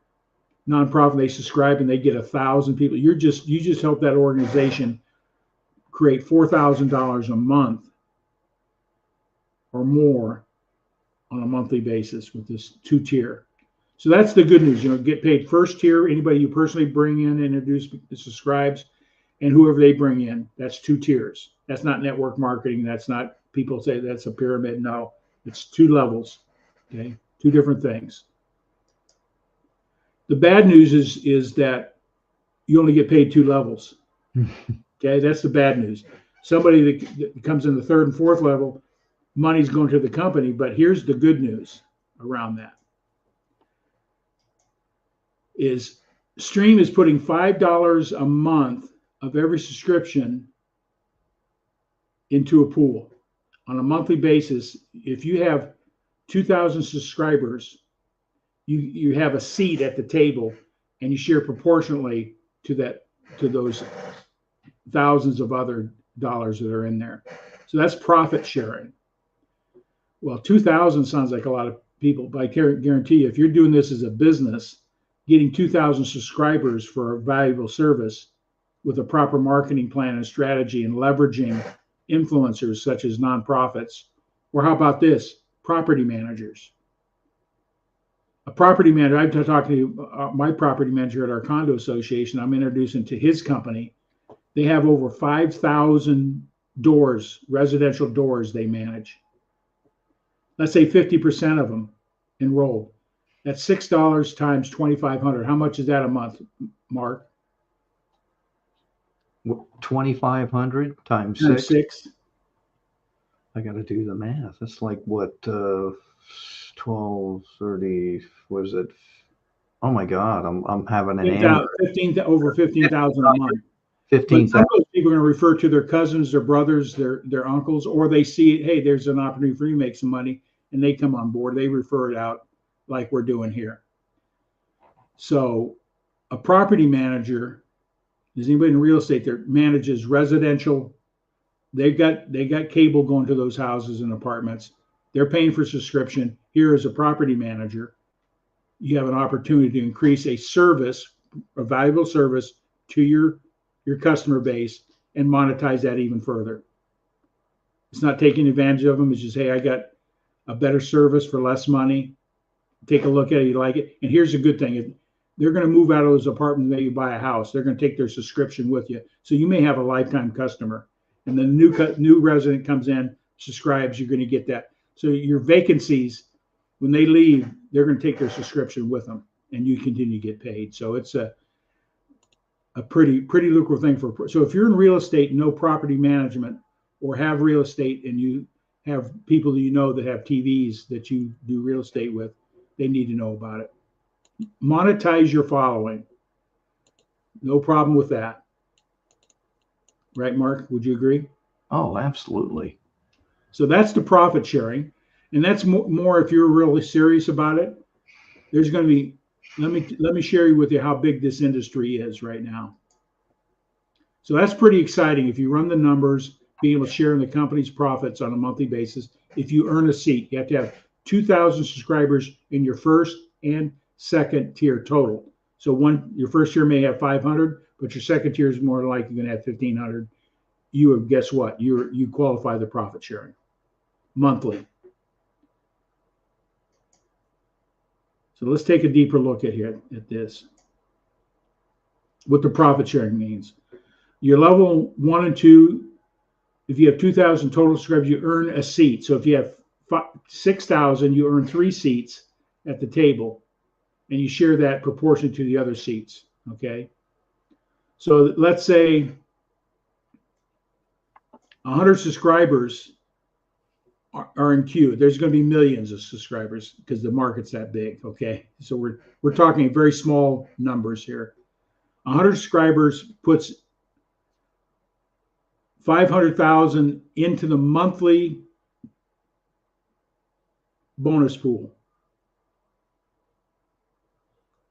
nonprofit, they subscribe and they get 1,000 people? You just help that organization create $4,000 a month or more on a monthly basis with this 2-tier. So that's the good news. Get paid first tier, anybody you personally bring in, introduce, subscribes, and whoever they bring in. That's 2 tiers. That's not network marketing. That's not, people say that's a pyramid. No, it's 2 levels. Okay, 2 different things. The bad news is that you only get paid 2 levels. Okay, that's the bad news. Somebody that comes in the 3rd and 4th level, money's going to the company. But here's the good news around that. Is Stream is putting $5 a month of every subscription into a pool on a monthly basis. If you have 2,000 subscribers, you have a seat at the table, and you share proportionately to those thousands of other dollars that are in there. So that's profit sharing. Well, 2,000 sounds like a lot of people, but I guarantee you, if you're doing this as a business, getting 2,000 subscribers for a valuable service with a proper marketing plan and strategy, and leveraging influencers such as nonprofits, or how about this, property managers. A property manager, I've been talking to my property manager at our condo association. I'm introducing to his company. They have over 5,000 doors, residential doors they manage. Let's say 50% of them enrolled. That's $6 times 2,500. How much is that a month, Mark? 2,500 times 6. I got to do the math. That's like what, 12, 30, was it? Oh my God, I'm having an answer. Over 15,000 a month. 15,000. Some of those people are going to refer to their cousins, their brothers, their uncles, or they see, hey, there's an opportunity for you to make some money, and they come on board. They refer it out like we're doing here. So a property manager, is anybody in real estate that manages residential? They got cable going to those houses and apartments. They're paying for subscription. Here as a property manager, you have an opportunity to increase a service, a valuable service to your customer base, and monetize that even further. It's not taking advantage of them. It's just, hey, I got a better service for less money. Take a look at it, you like it. And here's the good thing. If they're going to move out of those apartments, maybe buy a house, they're going to take their subscription with you. So you may have a lifetime customer. And the new resident comes in, subscribes, you're going to get that. So your vacancies, when they leave, they're going to take their subscription with them, and you continue to get paid. So it's a pretty lucrative thing so if you're in real estate and no property management, or have real estate and you have people that have TVs that you do real estate with, they need to know about it. Monetize your following. No problem with that. Right, Mark? Would you agree? Oh, absolutely. So that's the profit sharing. And that's more if you're really serious about it. There's going to be, let me share with you how big this industry is right now. So that's pretty exciting. If you run the numbers, being able to share in the company's profits on a monthly basis, if you earn a seat, you have to have 2,000 subscribers in your first and second tier total. So your first tier may have 500, but your second tier is more likely going to have 1,500. You have, guess what? You qualify the profit sharing monthly. So let's take a deeper look at this. What the profit sharing means. Your level 1 and 2, if you have 2,000 total subscribers, you earn a seat. So if you have 6,000, you earn 3 seats at the table, and you share that proportion to the other seats. Okay. So let's say 100 subscribers are in CUE. There's going to be millions of subscribers because the market's that big. Okay. So we're talking very small numbers here. 100 subscribers puts 500,000 into the monthly bonus pool.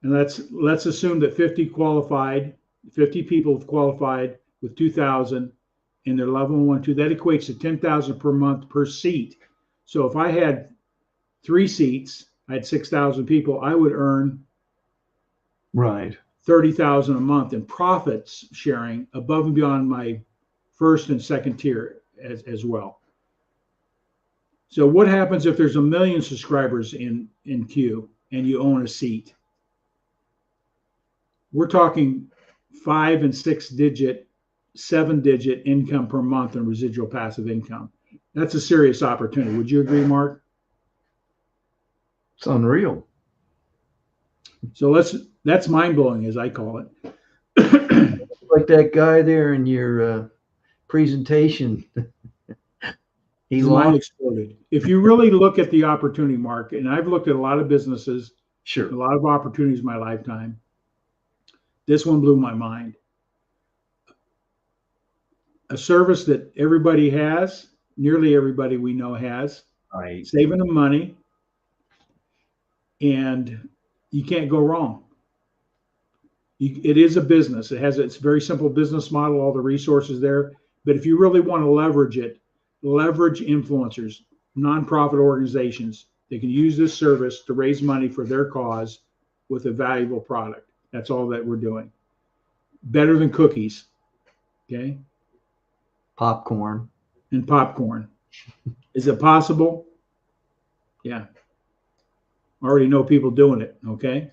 And let's assume that 50 people have qualified with 2,000 in their level 1, 2. That equates to 10,000 per month per seat. So if I had 3 seats, I had 6,000 people, I would earn right 30,000 a month in profits sharing above and beyond my first and second tier as well. So what happens if there's 1 million subscribers in CUE and you own a seat? We're talking 5 and 6 digit, 7 digit income per month in residual passive income. That's a serious opportunity. Would you agree, Mark? It's unreal. So that's mind blowing, as I call it. Like that guy there in your presentation. His mind exploded. If you really look at the opportunity, Mark, and I've looked at a lot of businesses, sure, a lot of opportunities in my lifetime. This one blew my mind. A service that everybody has, nearly everybody we know has, right, saving them money, and you can't go wrong. It is a business. It's a very simple business model, all the resources there. But if you really want to leverage it, leverage influencers, nonprofit organizations. They can use this service to raise money for their cause with a valuable product. That's all that we're doing. Better than cookies. Okay? popcorn. And popcorn. Is it possible? Yeah. I already know people doing it. Okay?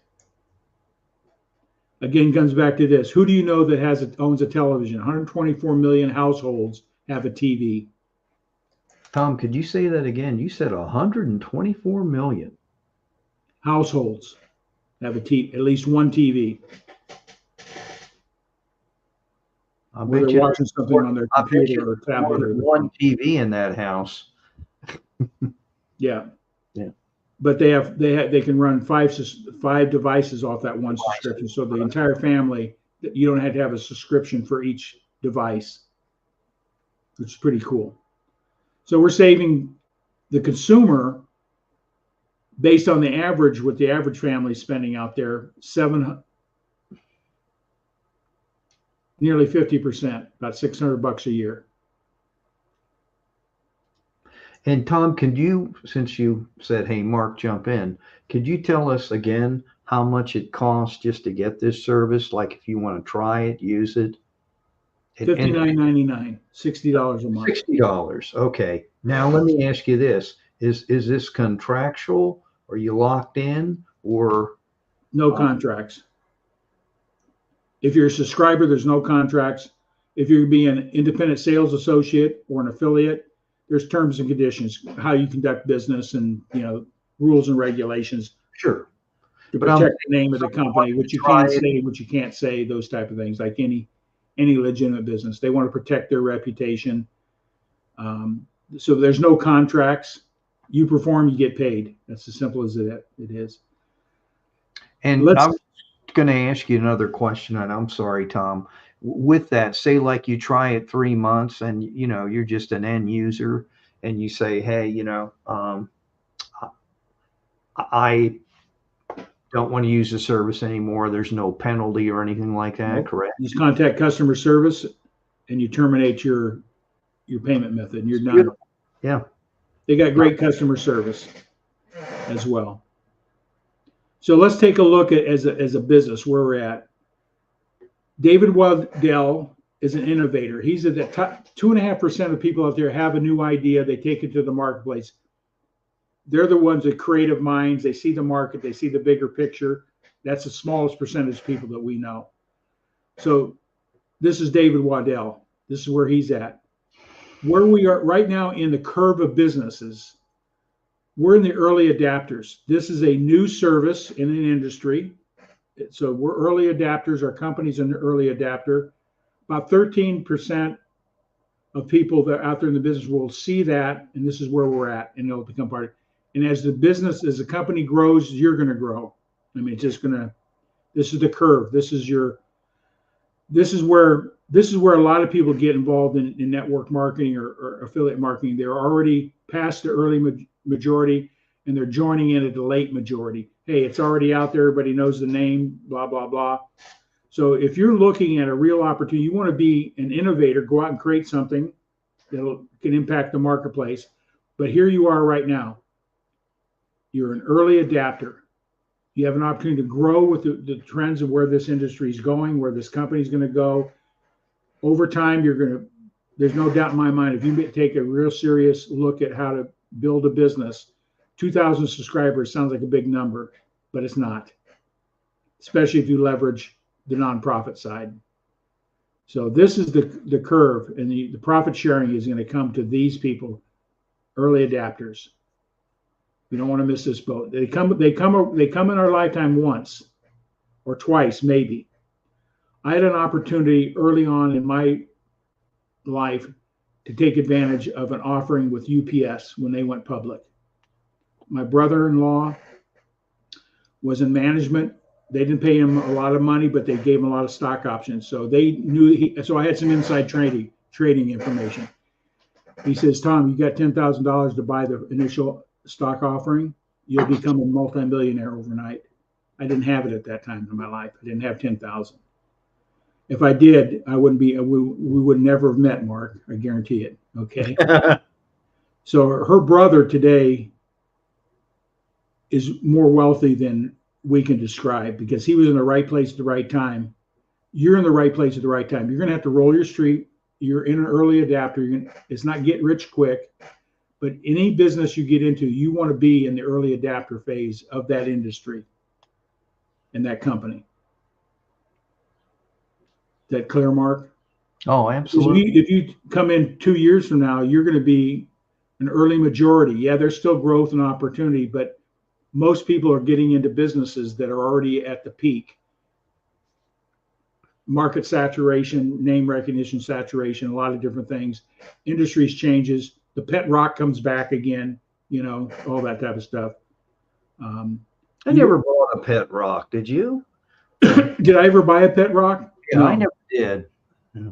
Again, comes back to this. Who do you know that owns a television? 124 million households have a TV. Tom, could you say that again? You said 124 million households have a TV, at least one TV. I where bet they're you watching something on their computer or tablet or one TV in that house. Yeah. Yeah. But they can run five devices off that one subscription. So the entire family, you don't have to have a subscription for each device, which is pretty cool. So we're saving the consumer, based on the average, what the average family is spending out there, nearly 50%, about $600 a year. And Tom, could you, since you said, hey, Mark, jump in, could you tell us again how much it costs just to get this service? Like if you want to try it, use it? $59.99, $60 a month. $60. Okay. Now let me ask you this. Is this contractual? Are you locked in or? No contracts. If you're a subscriber, there's no contracts. If you're being an independent sales associate or an affiliate, there's terms and conditions, how you conduct business and, rules and regulations. Sure. To protect the name of the company, what you can say, what you can't say, those type of things, like any legitimate business. They want to protect their reputation. So there's no contracts. You perform, you get paid. That's as simple as it is. And I'm going to ask you another question, and I'm sorry, Tom. With that, say like you try it 3 months and, you're just an end user and you say, hey, I don't want to use the service anymore. There's no penalty or anything like that, correct? You just contact customer service and you terminate your payment method and you're done. Yeah. They got great customer service as well. So let's take a look at as a business where we're at. David Waddell is an innovator. He's at the top 2.5% of people out there have a new idea. They take it to the marketplace. They're the ones with creative minds. They see the market. They see the bigger picture. That's the smallest percentage of people that we know. So this is David Waddell. This is where he's at. Where we are right now in the curve of businesses, we're in the early adapters. This is a new service in an industry. So we're early adapters. Our company's an early adapter. About 13% of people that are out there in the business world see that, and this is where we're at, and they'll become part of it. And as the business, as the company grows, you're going to grow. I mean, it's just going to, this is the curve. This is where a lot of people get involved in network marketing or affiliate marketing. They're already past the early majority and they're joining in at the late majority. Hey, it's already out there. Everybody knows the name, blah, blah, blah. So if you're looking at a real opportunity, you want to be an innovator, go out and create something that can impact the marketplace. But here you are right now. You're an early adapter. You have an opportunity to grow with the trends of where this industry is going, where this company is going to go. Over time, there's no doubt in my mind, if you take a real serious look at how to build a business, 2,000 subscribers sounds like a big number, but it's not, especially if you leverage the nonprofit side. So this is the curve, and the profit sharing is going to come to these people, early adapters. We don't want to miss this boat. They come in our lifetime once or twice, maybe. I had an opportunity early on in my life to take advantage of an offering with UPS when they went public. My brother-in-law was in management. They didn't pay him a lot of money, but they gave him a lot of stock options. So they knew so I had some inside trading information. He says, Tom, you got $10,000 to buy the initial stock offering, you'll become a multimillionaire overnight. I didn't have it at that time in my life. I didn't have 10,000. If I did, I wouldn't be. We would never have met, Mark. I guarantee it. Okay. So her brother today is more wealthy than we can describe because he was in the right place at the right time. You're in the right place at the right time. You're going to have to roll your street. You're in an early adapter. It's not get rich quick. But any business you get into, you want to be in the early adapter phase of that industry and that company. Is that clear, Mark? Oh, absolutely. If you come in 2 years from now, you're going to be an early majority. Yeah, there's still growth and opportunity, but most people are getting into businesses that are already at the peak. Market saturation, name recognition saturation, a lot of different things. Industries changes. The pet rock comes back again, all that type of stuff. I never bought a pet rock. Did you? Did I ever buy a pet rock? Yeah, no. I never did. Yeah.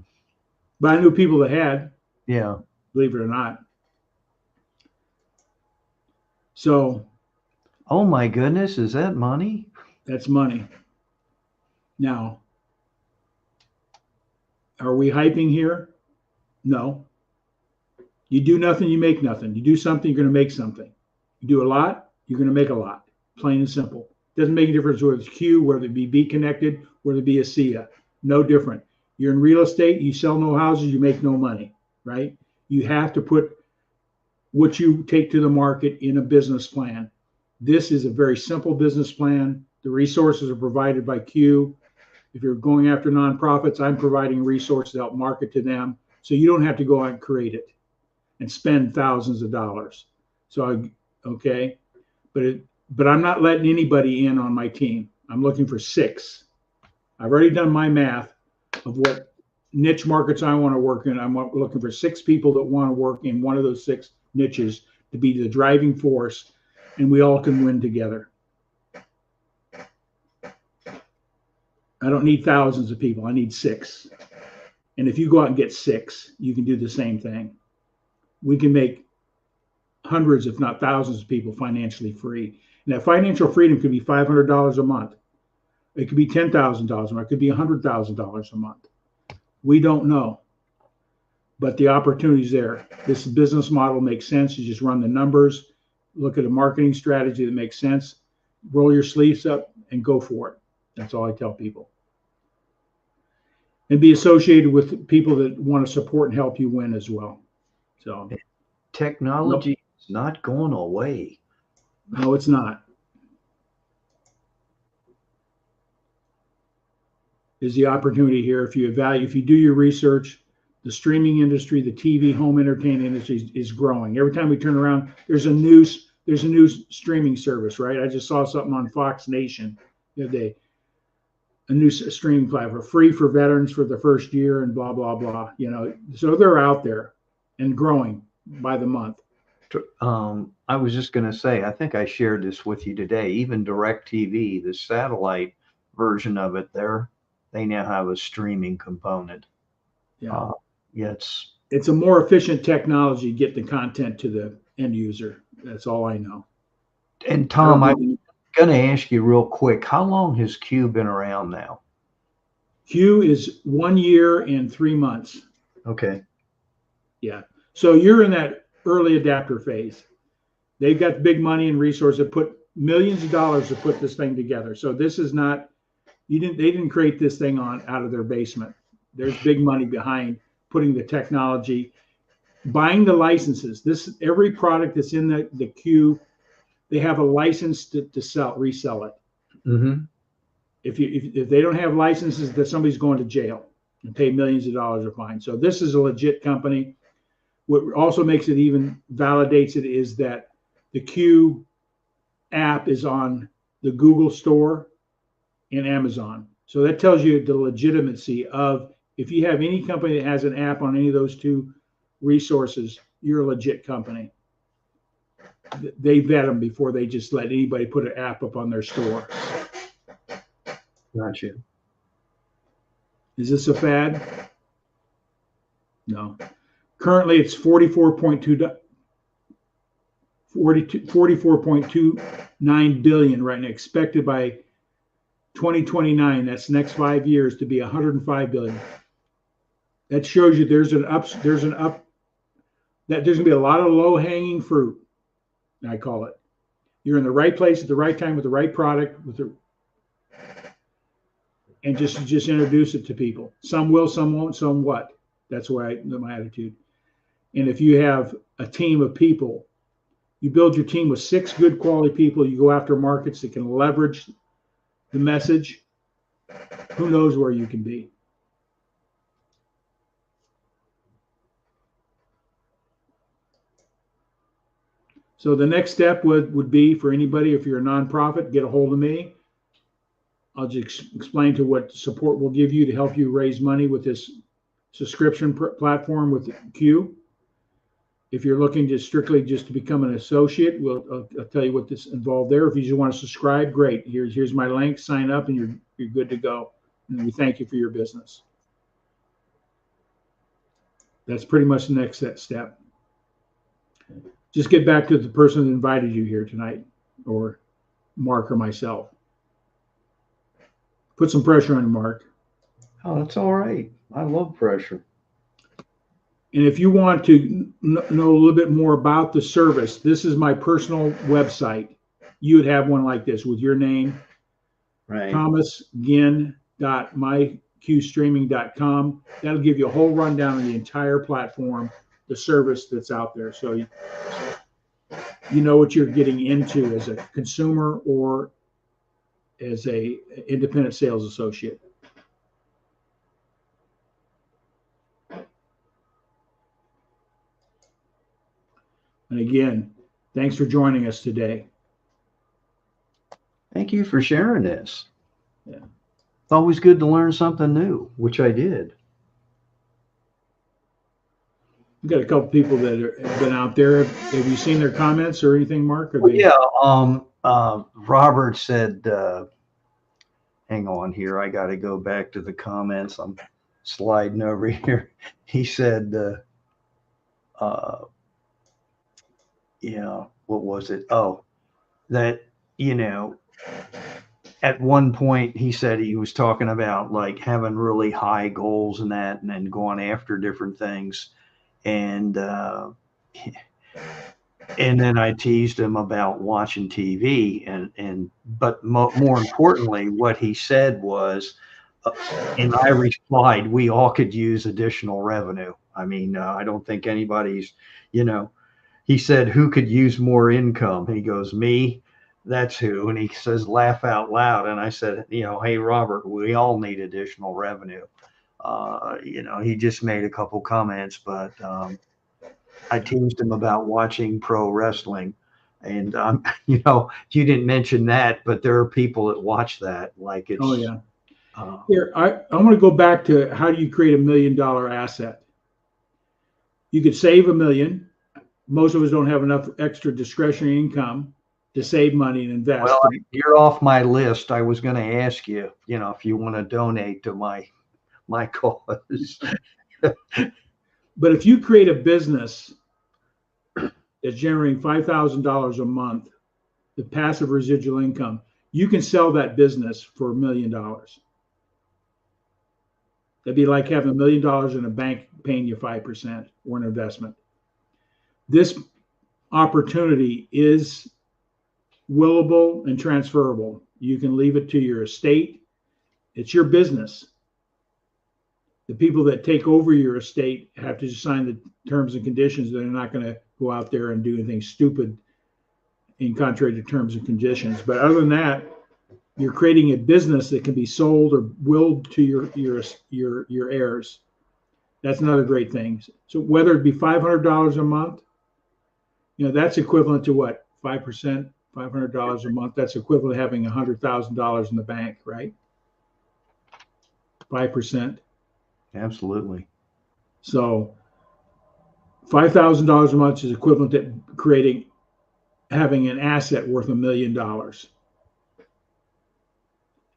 But I knew people that had. Yeah. Believe it or not. So. Oh my goodness, is that money? That's money. Now, are we hyping here? No. You do nothing, you make nothing. You do something, you're going to make something. You do a lot, you're going to make a lot. Plain and simple. Doesn't make a difference whether it's CUE, whether it be connected, whether it be a CIA. No different. You're in real estate, you sell no houses, you make no money, right? You have to put what you take to the market in a business plan. This is a very simple business plan. The resources are provided by CUE. If you're going after nonprofits, I'm providing resources to help market to them. So you don't have to go out and create it and spend thousands of dollars. So, okay. But I'm not letting anybody in on my team. I'm looking for 6. I've already done my math of what niche markets I want to work in. I'm looking for 6 people that want to work in one of those 6 niches to be the driving force, and we all can win together. I don't need thousands of people. I need 6. And if you go out and get 6, you can do the same thing. We can make hundreds, if not thousands of people financially free. And that financial freedom could be $500 a month. It could be $10,000 a month. It could be $100,000 a month. We don't know. But the opportunity is there. This business model makes sense. You just run the numbers, look at a marketing strategy that makes sense, roll your sleeves up and go for it. That's all I tell people. and be associated with people that want to support and help you win as well. So Technology is not going away. no, it's not. Is the opportunity here if you do your research, the streaming industry, the TV home entertainment industry is growing. Every time we turn around, there's a new streaming service, right? I just saw something on Fox Nation the other day, a new streaming platform, free for veterans for the first year and blah blah blah. So they're out there and growing by the month. I was just going to say, I think I shared this with you today. Even DirecTV, the satellite version of it, they now have a streaming component. Yeah, it's a more efficient technology to get the content to the end user. That's all I know. And Tom, I'm going to ask you real quick, how long has CUE been around now? CUE is 1 year and 3 months. Okay. Yeah. So you're in that early adapter phase. They've got big money and resources to put millions of dollars to put this thing together. So this is not, they didn't create this thing out of their basement. There's big money behind putting the technology, buying the licenses. Every product that's in the CUE, they have a license to resell it. Mm-hmm. If they don't have licenses, that somebody's going to jail and pay millions of dollars of fine. So this is a legit company. What also makes it even validates it is that the CUE app is on the Google Store and Amazon. So that tells you the legitimacy of, if you have any company that has an app on any of those two resources, you're a legit company. They vet them before they just let anybody put an app up on their store. Gotcha. Is this a fad? No. Currently, it's 44.29 billion right now, expected by 2029. That's the next 5 years to be 105 billion. That shows you there's that there's going to be a lot of low-hanging fruit, I call it. You're in the right place at the right time with the right product, and just introduce it to people. Some will, some won't, some what. That's my attitude. And if you have a team of people, you build your team with 6 good quality people, you go after markets that can leverage the message, who knows where you can be. So the next step would be for anybody, if you're a nonprofit, get a hold of me. I'll just explain to what support we'll give you to help you raise money with this subscription platform with CUE. If you're looking to strictly just to become an associate, I'll tell you what this involved there. If you just want to subscribe, great. Here's my link. Sign up, and you're good to go. And we thank you for your business. That's pretty much the next step. Just get back to the person that invited you here tonight, or Mark or myself. Put some pressure on you, Mark. Oh, that's all right. I love pressure. And if you want to know a little bit more about the service, this is my personal website. You would have one like this with your name, right? thomasginn.mycuestreaming.com. That'll give you a whole rundown of the entire platform, the service that's out there. So you know what you're getting into as a consumer or as a independent sales associate. And again, thanks for joining us today. Thank you for sharing this. Yeah. It's always good to learn something new, which I did. We've got a couple people that have been out there. Have you seen their comments or anything, Mark? Yeah. Robert said, hang on here. I got to go back to the comments. I'm sliding over here. He said, yeah, what was it? Oh, that, at one point he said he was talking about like having really high goals and that, and then going after different things. And then I teased him about watching TV, but more importantly, what he said was, And I replied, we all could use additional revenue. I mean, I don't think anybody's, he said, who could use more income? He goes, me, that's who. And he says, laugh out loud. And I said, hey, Robert, we all need additional revenue. He just made a couple comments, but I teased him about watching pro wrestling. And, you didn't mention that, but there are people that watch that. Like it's, Oh, yeah. Here, I want to go back to how do you create $1 million asset? You could save $1 million. Most of us don't have enough extra discretionary income to save money and invest. Well, you're off my list. I was going to ask you, if you want to donate to my cause. But if you create a business that's generating $5,000 a month, the passive residual income, you can sell that business for $1 million. That'd be like having $1 million in a bank paying you 5% or an investment. This opportunity is willable and transferable. You can leave it to your estate. It's your business. The people that take over your estate have to sign the terms and conditions. They're not going to go out there and do anything stupid in contrary to terms and conditions. But other than that, you're creating a business that can be sold or willed to your heirs. That's another great thing. So whether it be $500 a month, that's equivalent to what? 5%, $500 a month. That's equivalent to having $100,000 in the bank, right? 5%. Absolutely. So $5,000 a month is equivalent to having an asset worth $1 million.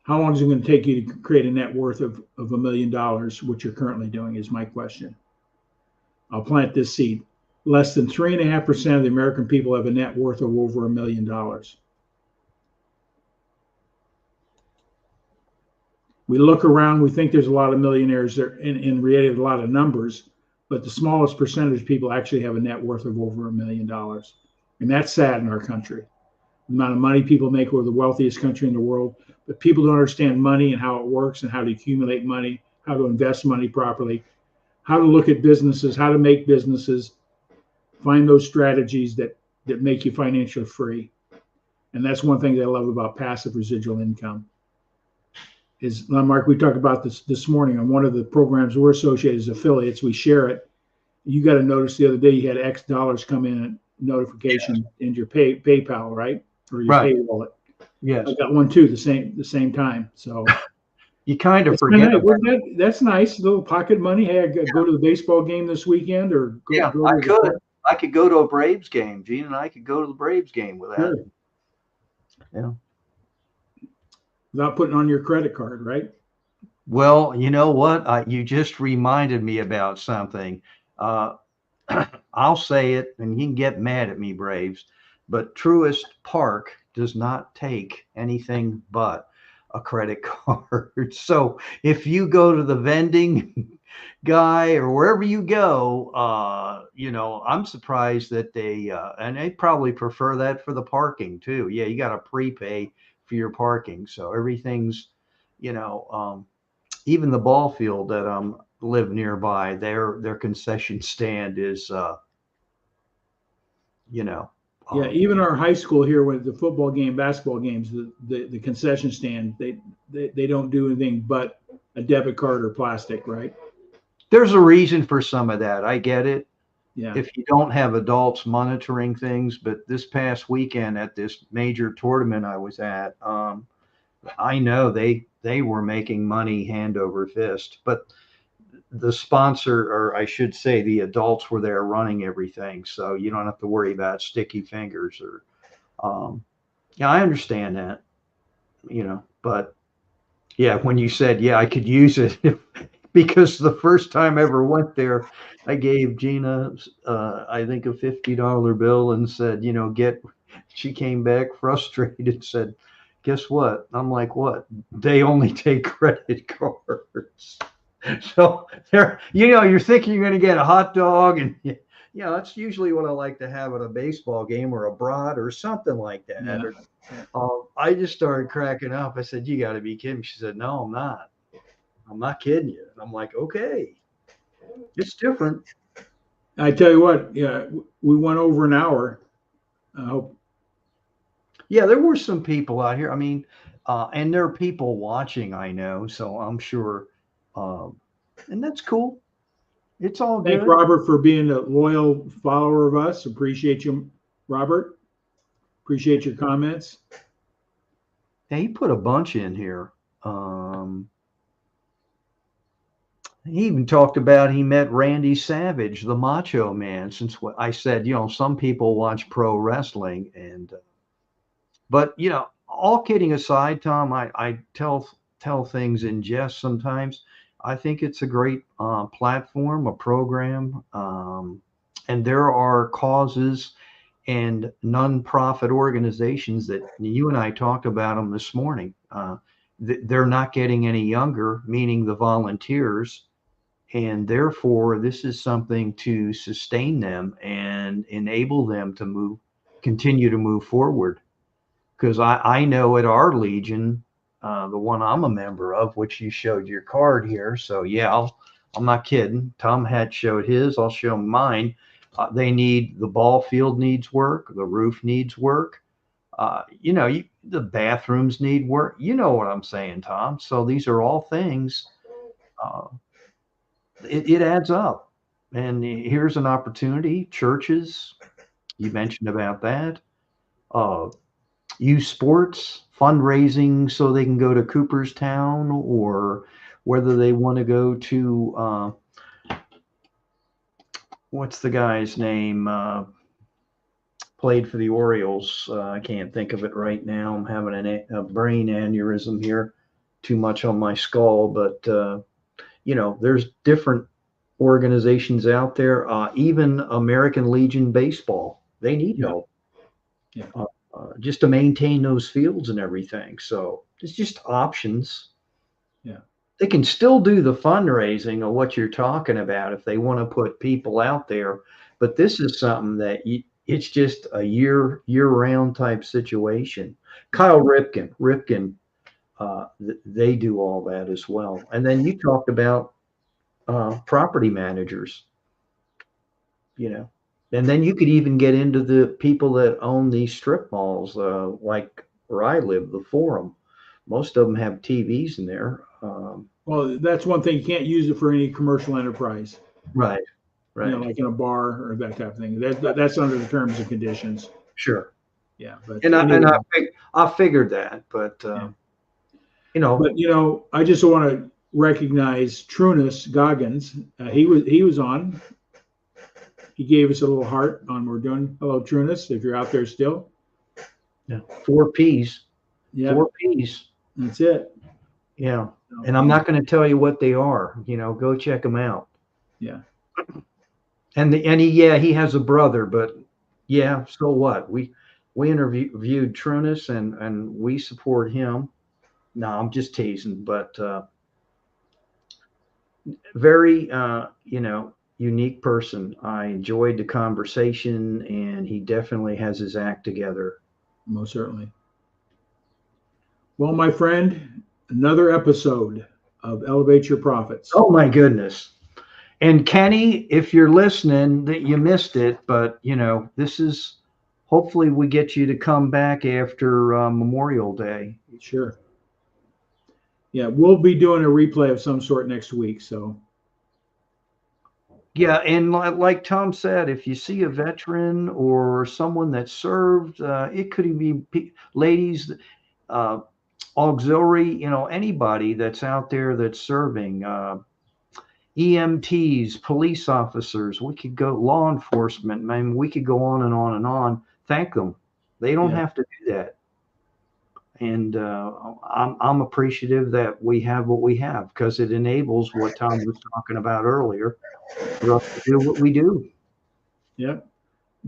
How long is it going to take you to create a net worth of $1 million, which you're currently doing, is my question. I'll plant this seed. Less than 3.5% of the American people have a net worth of over $1 million. We look around, we think there's a lot of millionaires there, in reality, a lot of numbers, but the smallest percentage of people actually have a net worth of over $1 million. And that's sad in our country. The amount of money people make, we're the wealthiest country in the world, but people don't understand money and how it works and how to accumulate money, how to invest money properly, how to look at businesses, how to make businesses, find those strategies that make you financially free. And that's one thing that I love about passive residual income. Is, Mark, we talked about this morning on one of the programs we're associated as affiliates. We share it. You got to notice the other day you had X dollars come in, notification in your PayPal, right? Or your pay wallet. Yes. I got one too, the same time. So you kind of forget about that's nice. A little pocket money. Hey, I go to the baseball game this weekend, or I could go to a Braves game. Gene and I could go to the Braves game with that. Sure. Yeah. Without putting on your credit card, right? Well, you know what? You just reminded me about something. I'll say it, and you can get mad at me, Braves, but Truist Park does not take anything but a credit card. So if you go to the vending guy or wherever you go, I'm surprised that and they probably prefer that for the parking too. Yeah, you got to prepay for your parking. So everything's, even the ball field that live nearby, their concession stand is, Yeah, even our high school here with the football game, basketball games, the concession stand, they don't do anything but a debit card or plastic, right? There's a reason for some of that. I get it. Yeah. If you don't have adults monitoring things, but this past weekend at this major tournament I was at, I know they were making money hand over fist, but the sponsor, or I should say the adults, were there running everything. So you don't have to worry about sticky fingers or, I understand that, but yeah, when you said, I could use it because the first time I ever went there, I gave Gina, I think a $50 bill and said, she came back frustrated and said, guess what? I'm like, what? They only take credit cards. So there, you're thinking you're going to get a hot dog, and that's usually what I like to have at a baseball game, or a brat or something like that. Yeah. I just started cracking up. I said, you got to be kidding. She said, no, I'm not. I'm not kidding you. And I'm like, okay, it's different. I tell you what, yeah, we went over an hour. I hope. Yeah, there were some people out here. I mean, and there are people watching, I know, so I'm sure, um, and that's cool. It's all Thank good. Robert for being a loyal follower of us. Appreciate you, Robert. Appreciate your comments. Yeah, he put a bunch in here. Um, he even talked about he met Randy Savage, the Macho Man. Since I said, some people watch pro wrestling, and but all kidding aside, Tom, I tell things in jest sometimes. I think it's a great platform, a program, and there are causes and nonprofit organizations that you and I talked about them this morning. They're not getting any younger, meaning the volunteers, and therefore this is something to sustain them and enable them to continue to move forward. Because I know at our Legion, the one I'm a member of, which you showed your card here. So yeah, I'm not kidding. Tom had showed his. I'll show mine. The ball field needs work. The roof needs work. The bathrooms need work. You know what I'm saying, Tom. So these are all things. Uh, it adds up. And here's an opportunity. Churches, you mentioned about that. Uh, youth sports fundraising so they can go to Cooperstown, or whether they want to go to what's the guy's name, played for the Orioles. I can't think of it right now. I'm having a brain aneurysm here, too much on my skull. But there's different organizations out there. Even American Legion Baseball, they need help. Yeah. Just to maintain those fields and everything. So it's just options. Yeah. They can still do the fundraising of what you're talking about if they want to put people out there. But this is something that it's just a year-round type situation. Kyle Ripken, they do all that as well. And then you talked about property managers, and then you could even get into the people that own these strip malls, like where I live, the Forum. Most of them have TVs in there. Well, that's one thing. You can't use it for any commercial enterprise. Right, right. Like in a bar or that type of thing. That's under the terms and conditions. Sure. Yeah, but And anyway. I figured that, but But I just want to recognize Trunis Goggins. He was on. He gave us a little heart on we're doing. Hello, Trunis, if you're out there still. Yeah, 4 P's. Yeah, 4 P's. That's it. Yeah, and I'm not going to tell you what they are. Go check them out. Yeah. And he has a brother, but yeah, so what? We interviewed Trunis and we support him. No, I'm just teasing, but very unique person. I enjoyed the conversation, and he definitely has his act together. Most certainly. Well, my friend, another episode of Elevate Your Profits. Oh my goodness. And Kenny, if you're listening, that you missed it, but this is hopefully we get you to come back after Memorial Day. Sure. Yeah, we'll be doing a replay of some sort next week. So. Yeah, and like Tom said, if you see a veteran or someone that served, it could be ladies, auxiliary, anybody that's out there that's serving, EMTs, police officers, we could go, law enforcement, I mean, we could go on and on and on. Thank them. They don't have to do that. And I'm appreciative that we have what we have, because it enables what Tom was talking about earlier for us to do what we do. Yep.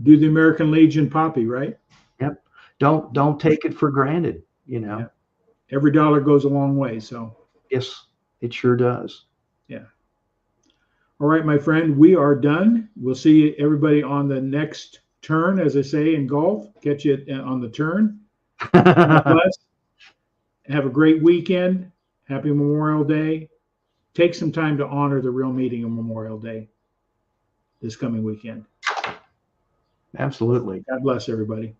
Do the American Legion poppy, right? Yep. Don't take it for granted, Yeah. Every dollar goes a long way. So. Yes, it sure does. Yeah. All right, my friend, we are done. We'll see everybody on the next turn, as I say in golf. Catch you on the turn. God bless. Have a great weekend. Happy Memorial Day. take some time to honor the real meaning of Memorial Day this coming weekend. Absolutely. God bless everybody.